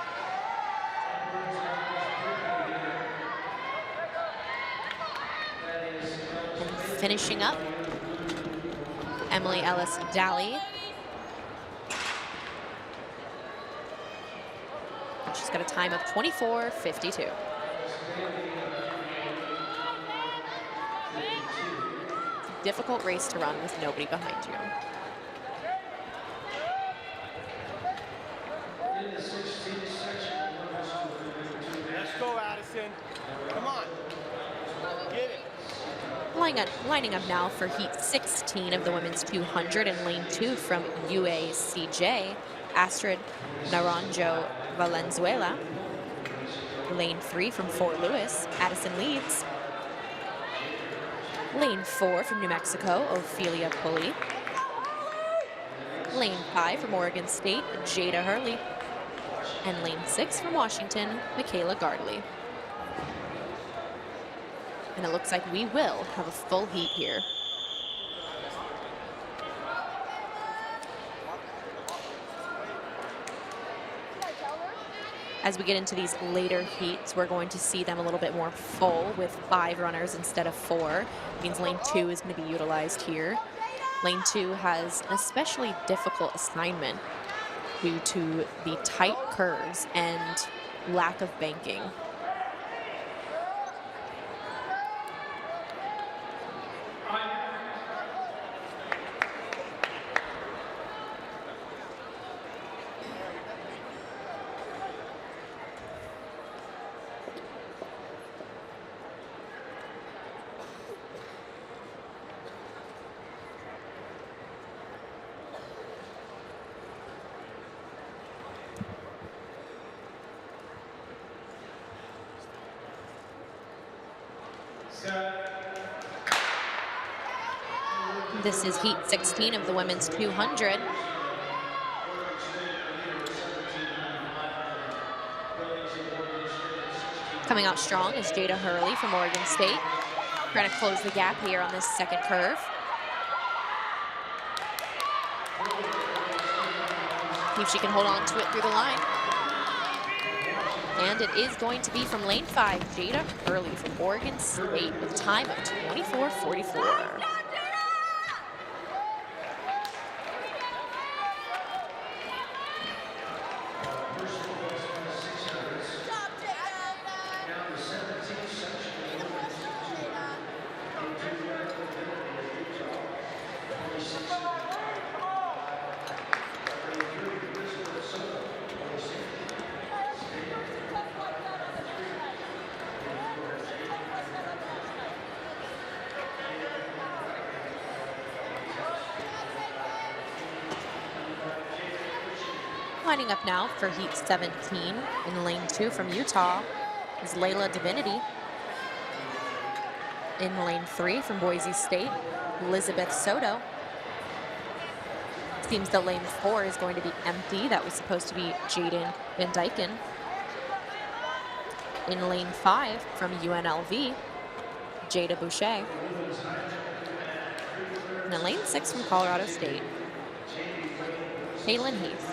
And finishing up, Emily Ellis Daly. She's got a time of 24:52. Difficult race to run with nobody behind you. Let's go, Addison. Come on. Get it. Lining up now for heat 16 of the women's 200 in lane 2 from UACJ, Astrid Naranjo Valenzuela. Lane 3 from Fort Lewis, Addison Leeds. Lane 4 from New Mexico, Ophelia Pulley. Lane 5 from Oregon State, Jada Hurley. And lane 6 from Washington, Michaela Gardley. And it looks like we will have a full heat here. As we get into these later heats, we're going to see them a little bit more full with 5 runners instead of 4. It means lane 2 is going to be utilized here. Lane 2 has an especially difficult assignment due to the tight curves and lack of banking. This is heat 16 of the women's 200. Coming out strong is Jada Hurley from Oregon State. Trying to close the gap here on this second curve. See if she can hold on to it through the line. And it is going to be from lane 5, Jada Hurley from Oregon State with a time of 24:44. Lining up now for heat 17 in lane 2 from Utah is Layla Divinity. In lane 3 from Boise State, Elizabeth Soto. Seems that lane 4 is going to be empty. That was supposed to be Jaden Van Dyken. In lane 5 from UNLV, Jada Boucher. And in lane 6 from Colorado State, Kaylin Heath.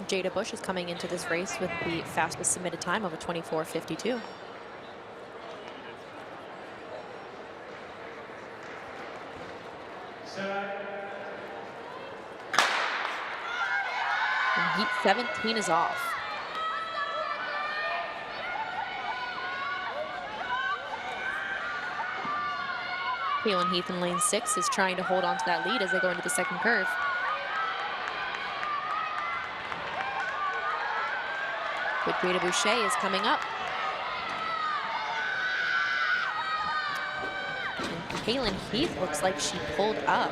Jada Bush is coming into this race with the fastest submitted time of a 24:52. And heat 17 is off. Kaylin Heath in lane 6 is trying to hold on to that lead as they go into the second curve. But Jada Boucher is coming up. And Kaylin Heath looks like she pulled up.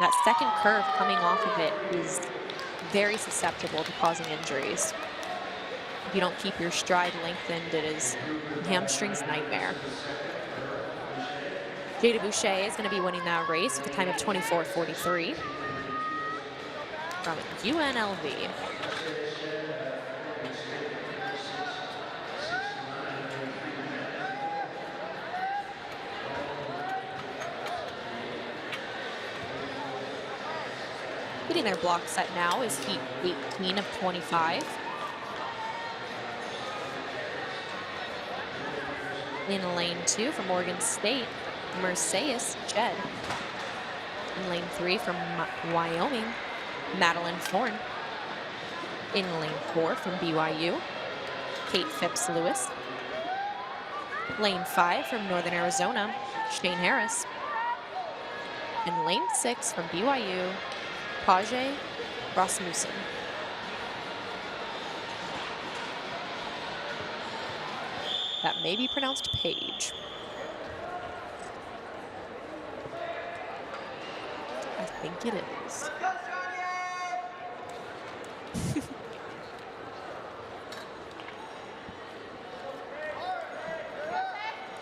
That second curve coming off of it is very susceptible to causing injuries. If you don't keep your stride lengthened, it is hamstrings nightmare. Jada Boucher is going to be winning that race with a time of 24:43 from UNLV. Getting their block set now is heat 18 of 25. In lane 2 from Oregon State, Mercedes Jed. In lane 3 from Wyoming, Madeline Thorne. In lane 4 from BYU, Kate Phipps Lewis. Lane 5 from Northern Arizona, Shane Harris. And lane 6 from BYU, Pajay Rasmussen. That may be pronounced Page. I think it is.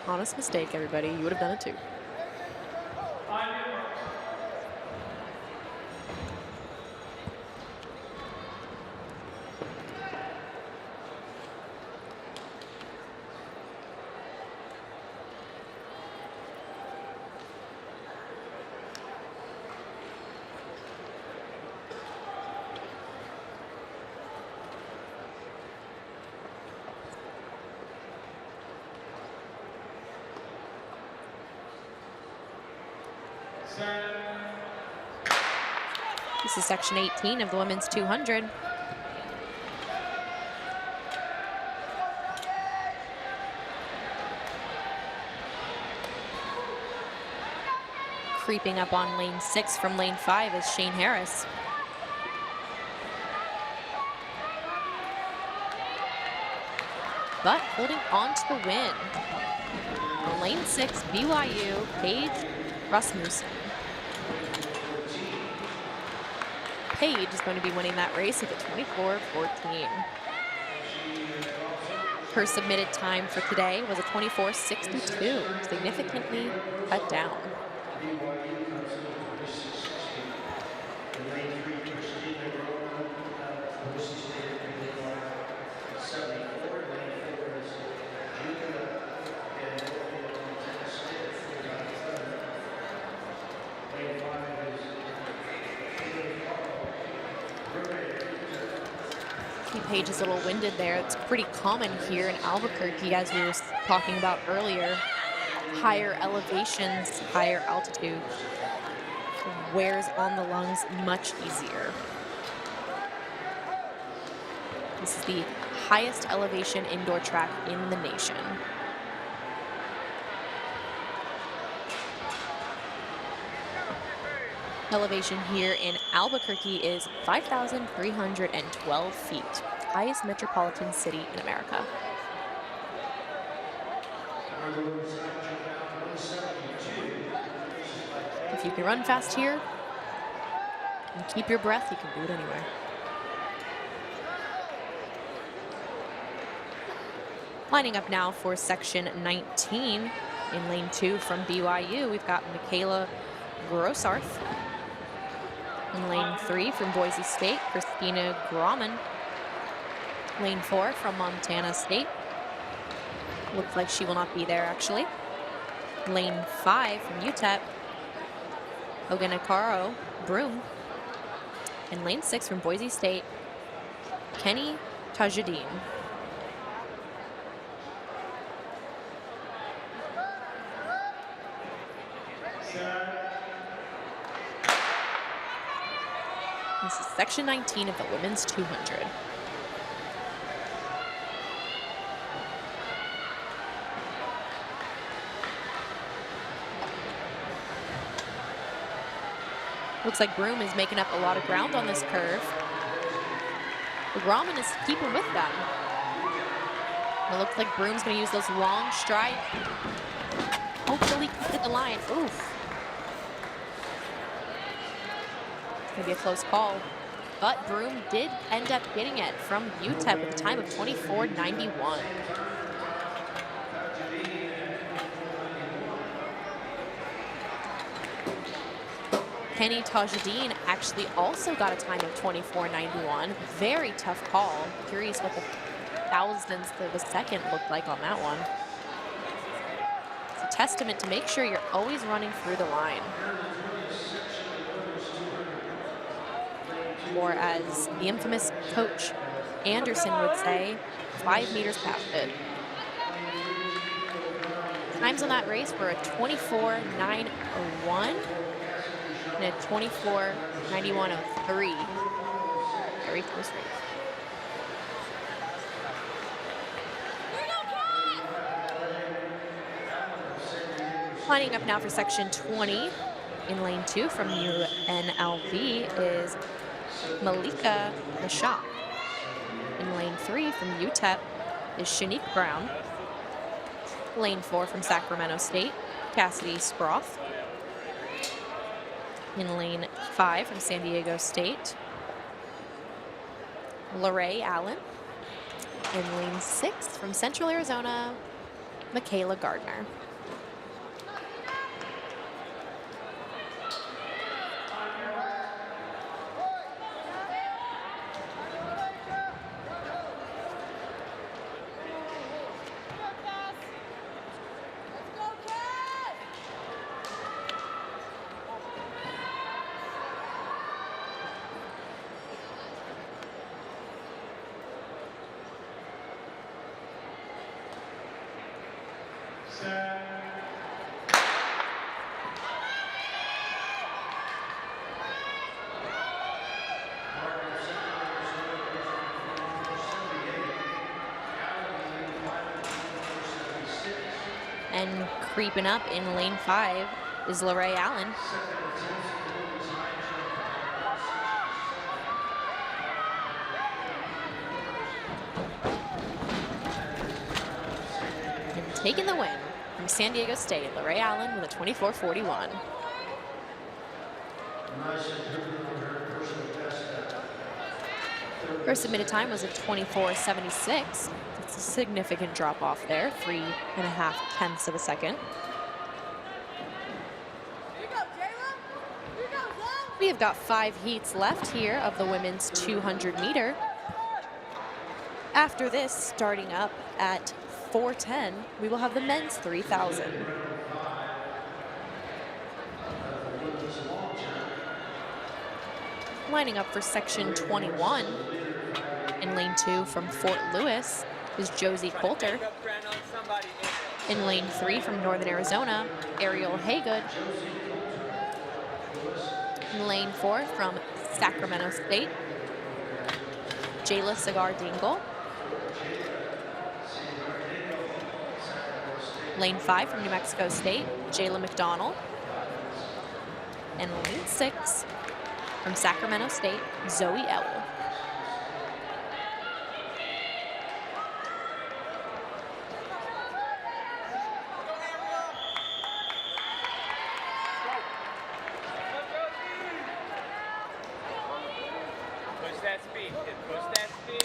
Honest mistake, everybody. You would have done it too. This is section 18 of the women's 200. creeping up on lane 6 from lane 5 is Shane Harris. But holding on to the win. On lane 6, BYU, Paige Rasmussen. Paige is going to be winning that race at the 24:14. Her submitted time for today was a 24:62, significantly cut down. Paige is a little winded there. It's pretty common here in Albuquerque, as we were talking about earlier. Higher elevations, higher altitude wears on the lungs much easier. This is the highest elevation indoor track in the nation. Elevation here in Albuquerque is 5,312 feet, highest metropolitan city in America. If you can run fast here and keep your breath, you can do it anywhere. Lining up now for section 19 in lane 2 from BYU, we've got Michaela Grossarth. In lane 3 from Boise State, Christina Grauman. Lane 4 from Montana State. Looks like she will not be there, actually. Lane 5 from UTEP, Oganakaro Broom. And lane 6 from Boise State, Kenny Tajadine. This is section 19 of the women's 200. Looks like Broom is making up a lot of ground on this curve. The Grauman is keeping with them. It looks like Broom's going to use those long strides. Hopefully hit the line. Oof. Maybe a close call, but Broom did end up getting it from UTEP with a time of 24:91. Kenny Tajadine actually also got a time of 24:91. Very tough call. Curious what the thousandths of a second looked like on that one. It's a testament to make sure you're always running through the line. Or as the infamous Coach Anderson would say, 5 meters past it. Times on that race were a 24:901 and a 24:9103. Very close race. Lining up now for section 20 in lane 2 from UNLV is Malika Mashak. In lane 3 from UTEP is Shanique Brown. Lane 4 from Sacramento State, Cassidy Sproth. In lane 5 from San Diego State, Larae Allen. In lane 6 from Central Arizona, Michaela Gardner. And creeping up in lane 5 is LaRae Allen. And taking the win from San Diego State, LaRae Allen with a 24:41. Her submitted time was a 24:76. It's a significant drop off there, 3.5 tenths of a second. We have got 5 heats left here of the women's 200 meter. After this, starting up at 4:10, we will have the men's 3,000. Lining up for section 21 in lane 2 from Fort Lewis is Josie Coulter. In lane 3 from Northern Arizona, Ariel Haygood. In lane 4 from Sacramento State, Jayla Cigar-Dingle. Lane 5 from New Mexico State, Jayla McDonald. And lane 6 from Sacramento State, Zoe Ewell. Push that speed, kid. Push that speed.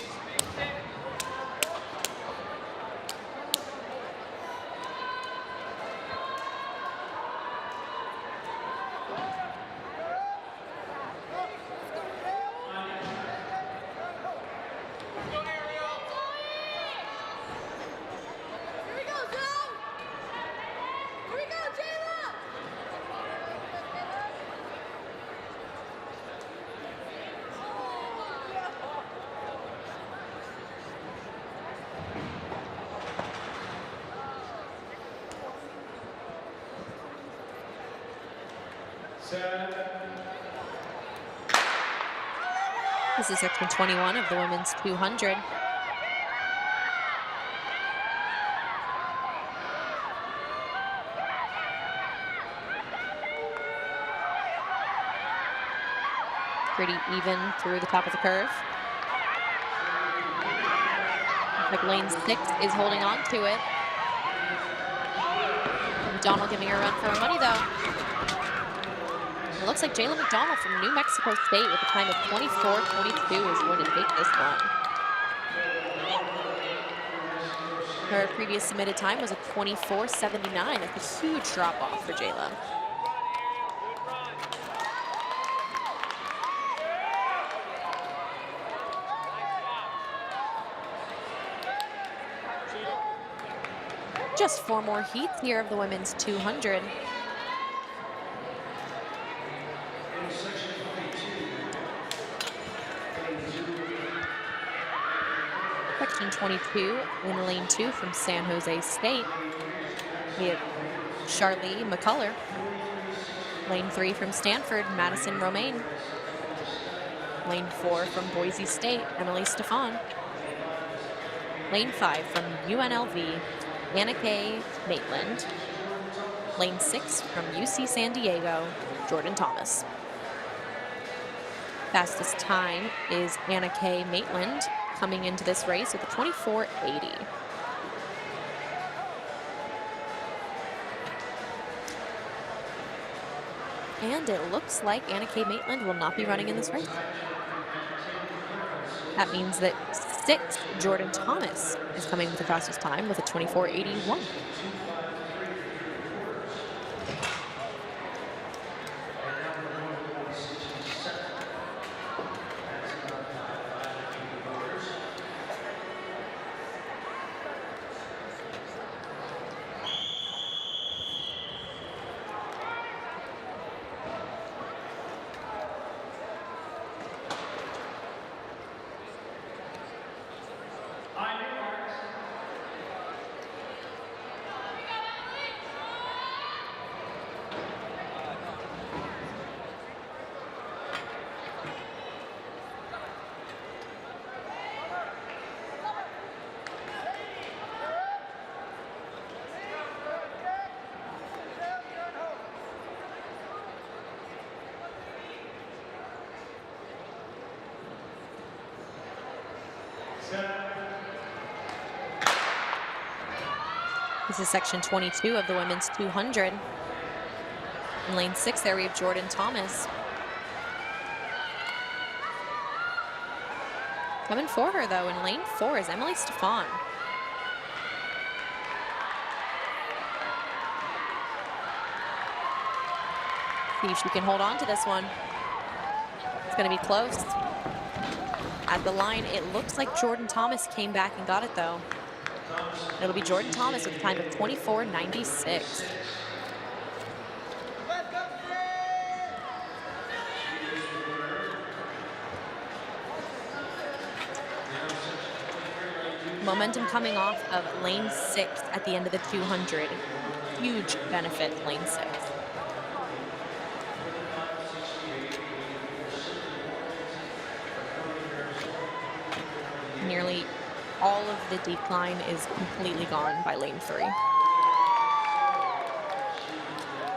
This is section 21 of the women's 200. Pretty even through the top of the curve. Looks like lane 6 is holding on to it. McDonald giving her a run for her money, though. It looks like Jayla McDonald from New Mexico State with a time of 24:22 is going to take this one. Her previous submitted time was a 24:79. That's a huge drop off for Jayla. Just 4 more heats here of the women's 200. Section 22 in lane 2 from San Jose State. We have Charlie McCullough. Lane 3 from Stanford, Madison Romaine. Lane 4 from Boise State, Emily Stefan. Lane 5 from UNLV, Anna Kay Maitland. Lane 6 from UC San Diego, Jordan Thomas. Fastest time is Anna Kay Maitland coming into this race with a 24:80. And it looks like Anna Kay Maitland will not be running in this race. That means that 6th Jordan Thomas is coming with the fastest time with a 24:81. This is section 22 of the women's 200. In lane 6 there we have Jordan Thomas. Coming for her though in lane 4 is Emily Stefan. See if she can hold on to this one. It's gonna be close. At the line, it looks like Jordan Thomas came back and got it though. It'll be Jordan Thomas with a time of 24:96. Momentum coming off of lane 6 at the end of the 200. Huge benefit to lane 6. Nearly all of the decline is completely gone by lane 3.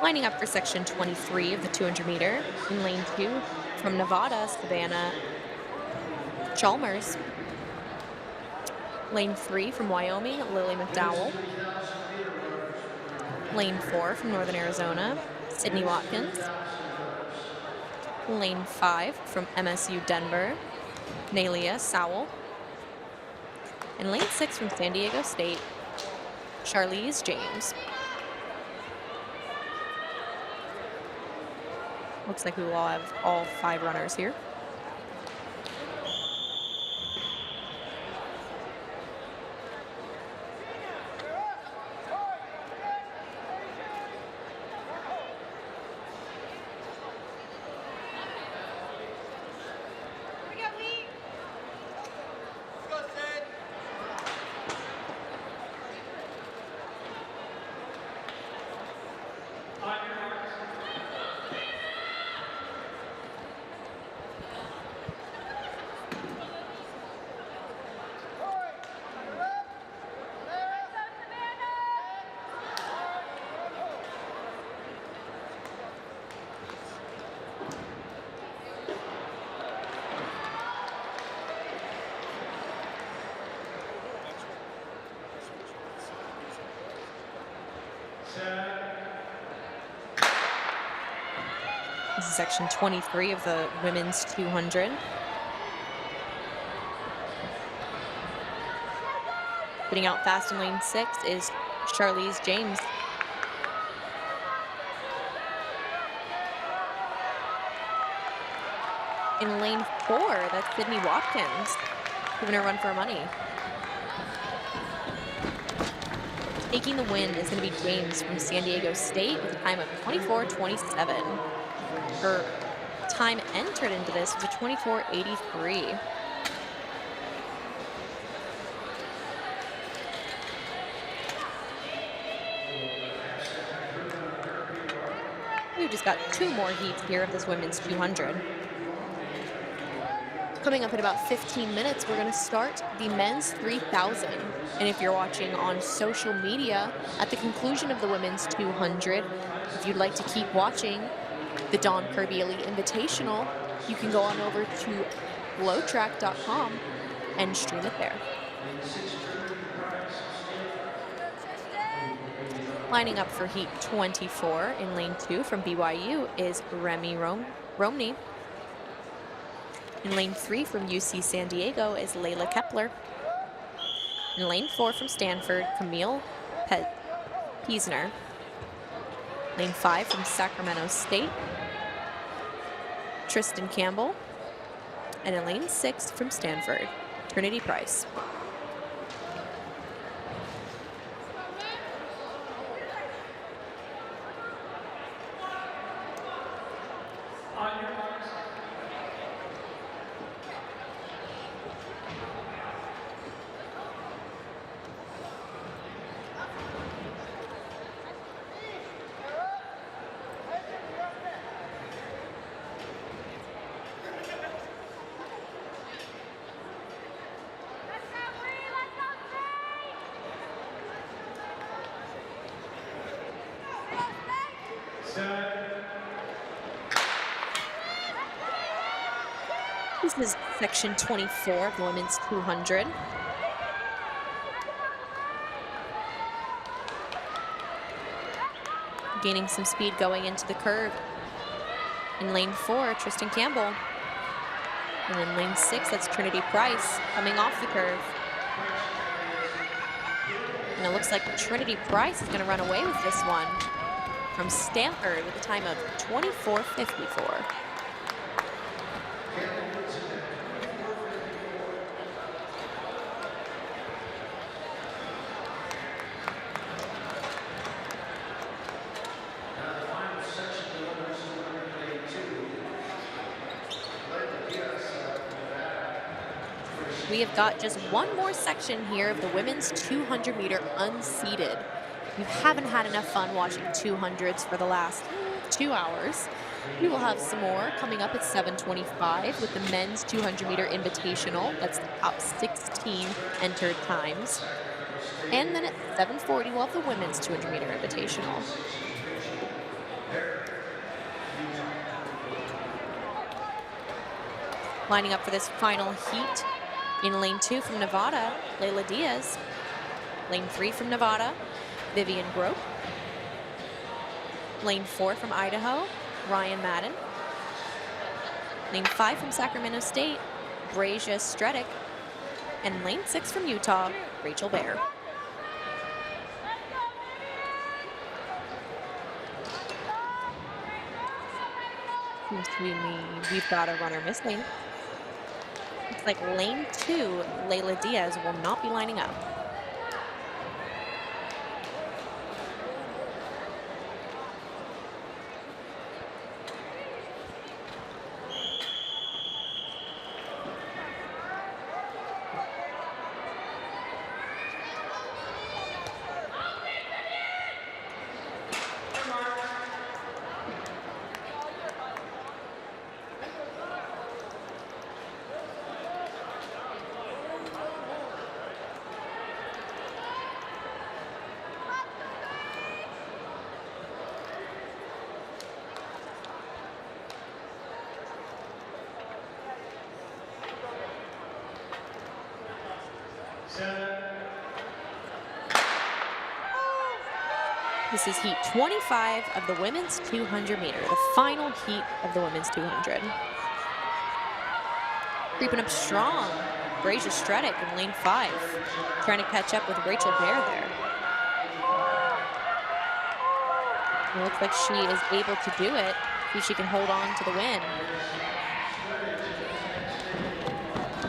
Lining up for section 23 of the 200 meter in lane 2 from Nevada, Savannah Chalmers. Lane 3 from Wyoming, Lily McDowell. Lane 4 from Northern Arizona, Sydney Watkins. Lane 5 from MSU Denver, Nalia Sowell. And lane 6 from San Diego State, Charlize James. Looks like we will have all 5 runners here. This is section 23 of the women's 200. Putting out fast in lane 6 is Charlize James. In lane 4, that's Sydney Watkins, giving her a run for her money. Taking the win is going to be James from San Diego State with a time of 24:27. Her time entered into this was a 24:83. We've just got 2 more heats here of this women's 200. Coming up in about 15 minutes, we're going to start the men's 3,000. And if you're watching on social media, at the conclusion of the women's 200, if you'd like to keep watching the Don Kirby Elite Invitational, you can go on over to FloTrack.com and stream it there. Lining up for heat 24 in lane 2 from BYU is Remy Romney. In lane 3 from UC San Diego is Layla Kepler. In lane 4 from Stanford, Camille Piesner. Lane 5 from Sacramento State, Tristan Campbell. And in lane 6 from Stanford, Trinity Price. This is section 24 of the women's 200. Gaining some speed going into the curve. In lane 4, Tristan Campbell. And in lane 6, that's Trinity Price coming off the curve. And it looks like Trinity Price is going to run away with this one from Stanford with a time of 24:54. We have got just one more section here of the women's 200-meter unseated. If you haven't had enough fun watching 200s for the last 2 hours, we will have some more coming up at 7:25 with the men's 200-meter invitational. That's the top 16 entered times. And then at 7:40, we'll have the women's 200-meter invitational. Lining up for this final heat. In lane 2 from Nevada, Layla Diaz. Lane 3 from Nevada, Vivian Grope. Lane 4 from Idaho, Ryan Madden. Lane 5 from Sacramento State, Brasia Stredick. And lane 6 from Utah, Rachel Bear. Seems to be me. We've got a runner missing. Looks like lane 2, Layla Diaz will not be lining up. This is heat 25 of the women's 200 meter, the final heat of the women's 200. Creeping up strong, Brasia Stredick in lane 5, trying to catch up with Rachel Bear there. It looks like she is able to do it. See if she can hold on to the win.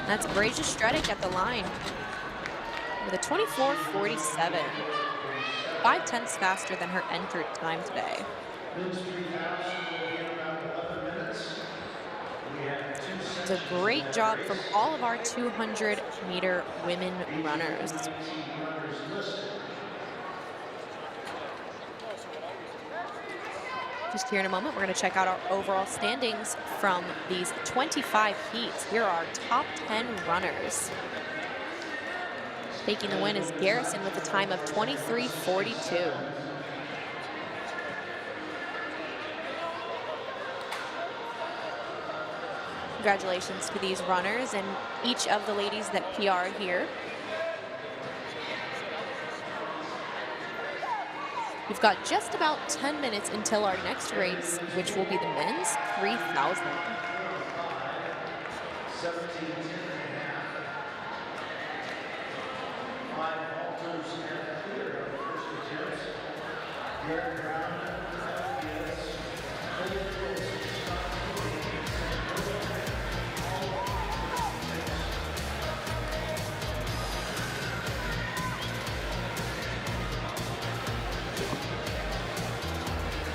That's Brasia Stredick at the line with a 24:47. 5/10 faster than her entered time today. It's a great job from all of our 200-meter women runners. Just here in a moment, we're going to check out our overall standings from these 25 heats. Here are our top 10 runners. Taking the win is Garrison with a time of 23:42. Congratulations to these runners and each of the ladies that PR here. We've got just about 10 minutes until our next race, which will be the men's 3,000.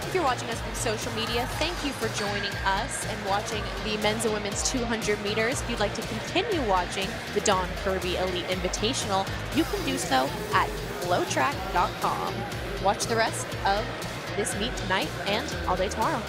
If you're watching us from social media, thank you for joining us and watching the men's and women's 200 meters. If you'd like to continue watching the Don Kirby Elite Invitational, you can do so at FloTrack.com. Watch the rest of this meet tonight and all day tomorrow.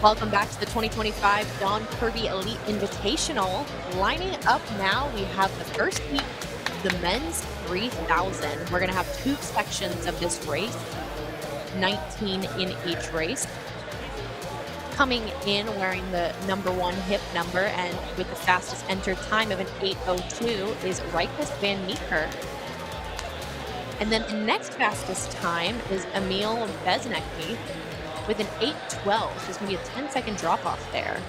Welcome back to the 2025 Don Kirby Elite Invitational. Lining up now, we have the first heat, the men's 3,000. We're going to have two sections of this race, 19 in each race. Coming in wearing the #1 hip number and with the fastest entered time of an 8:02 is Rikus van Meeker. And then the next fastest time is Emil Besnecki with an 8:12. There's going to be a 10-second drop-off there.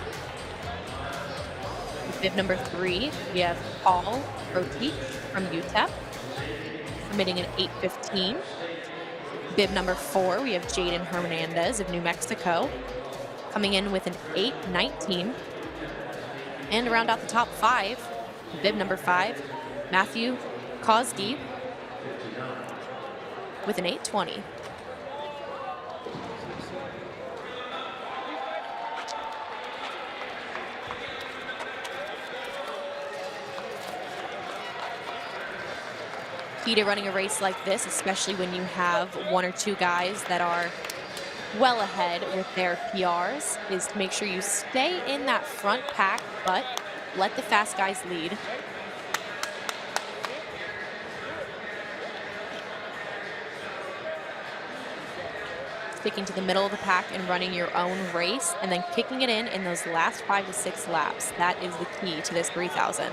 With bib number 3, we have Paul Rotich from UTEP, submitting an 8:15. Bib number 4, we have Jaden Hernandez of New Mexico, coming in with an 8:19. And to round out the top 5, bib number 5, Matthew Kosky with an 8:20. Key to running a race like this, especially when you have 1 or 2 guys that are well ahead with their PRs, is to make sure you stay in that front pack, but let the fast guys lead. Sticking to the middle of the pack and running your own race, and then kicking it in those last 5 to 6 laps. That is the key to this 3000.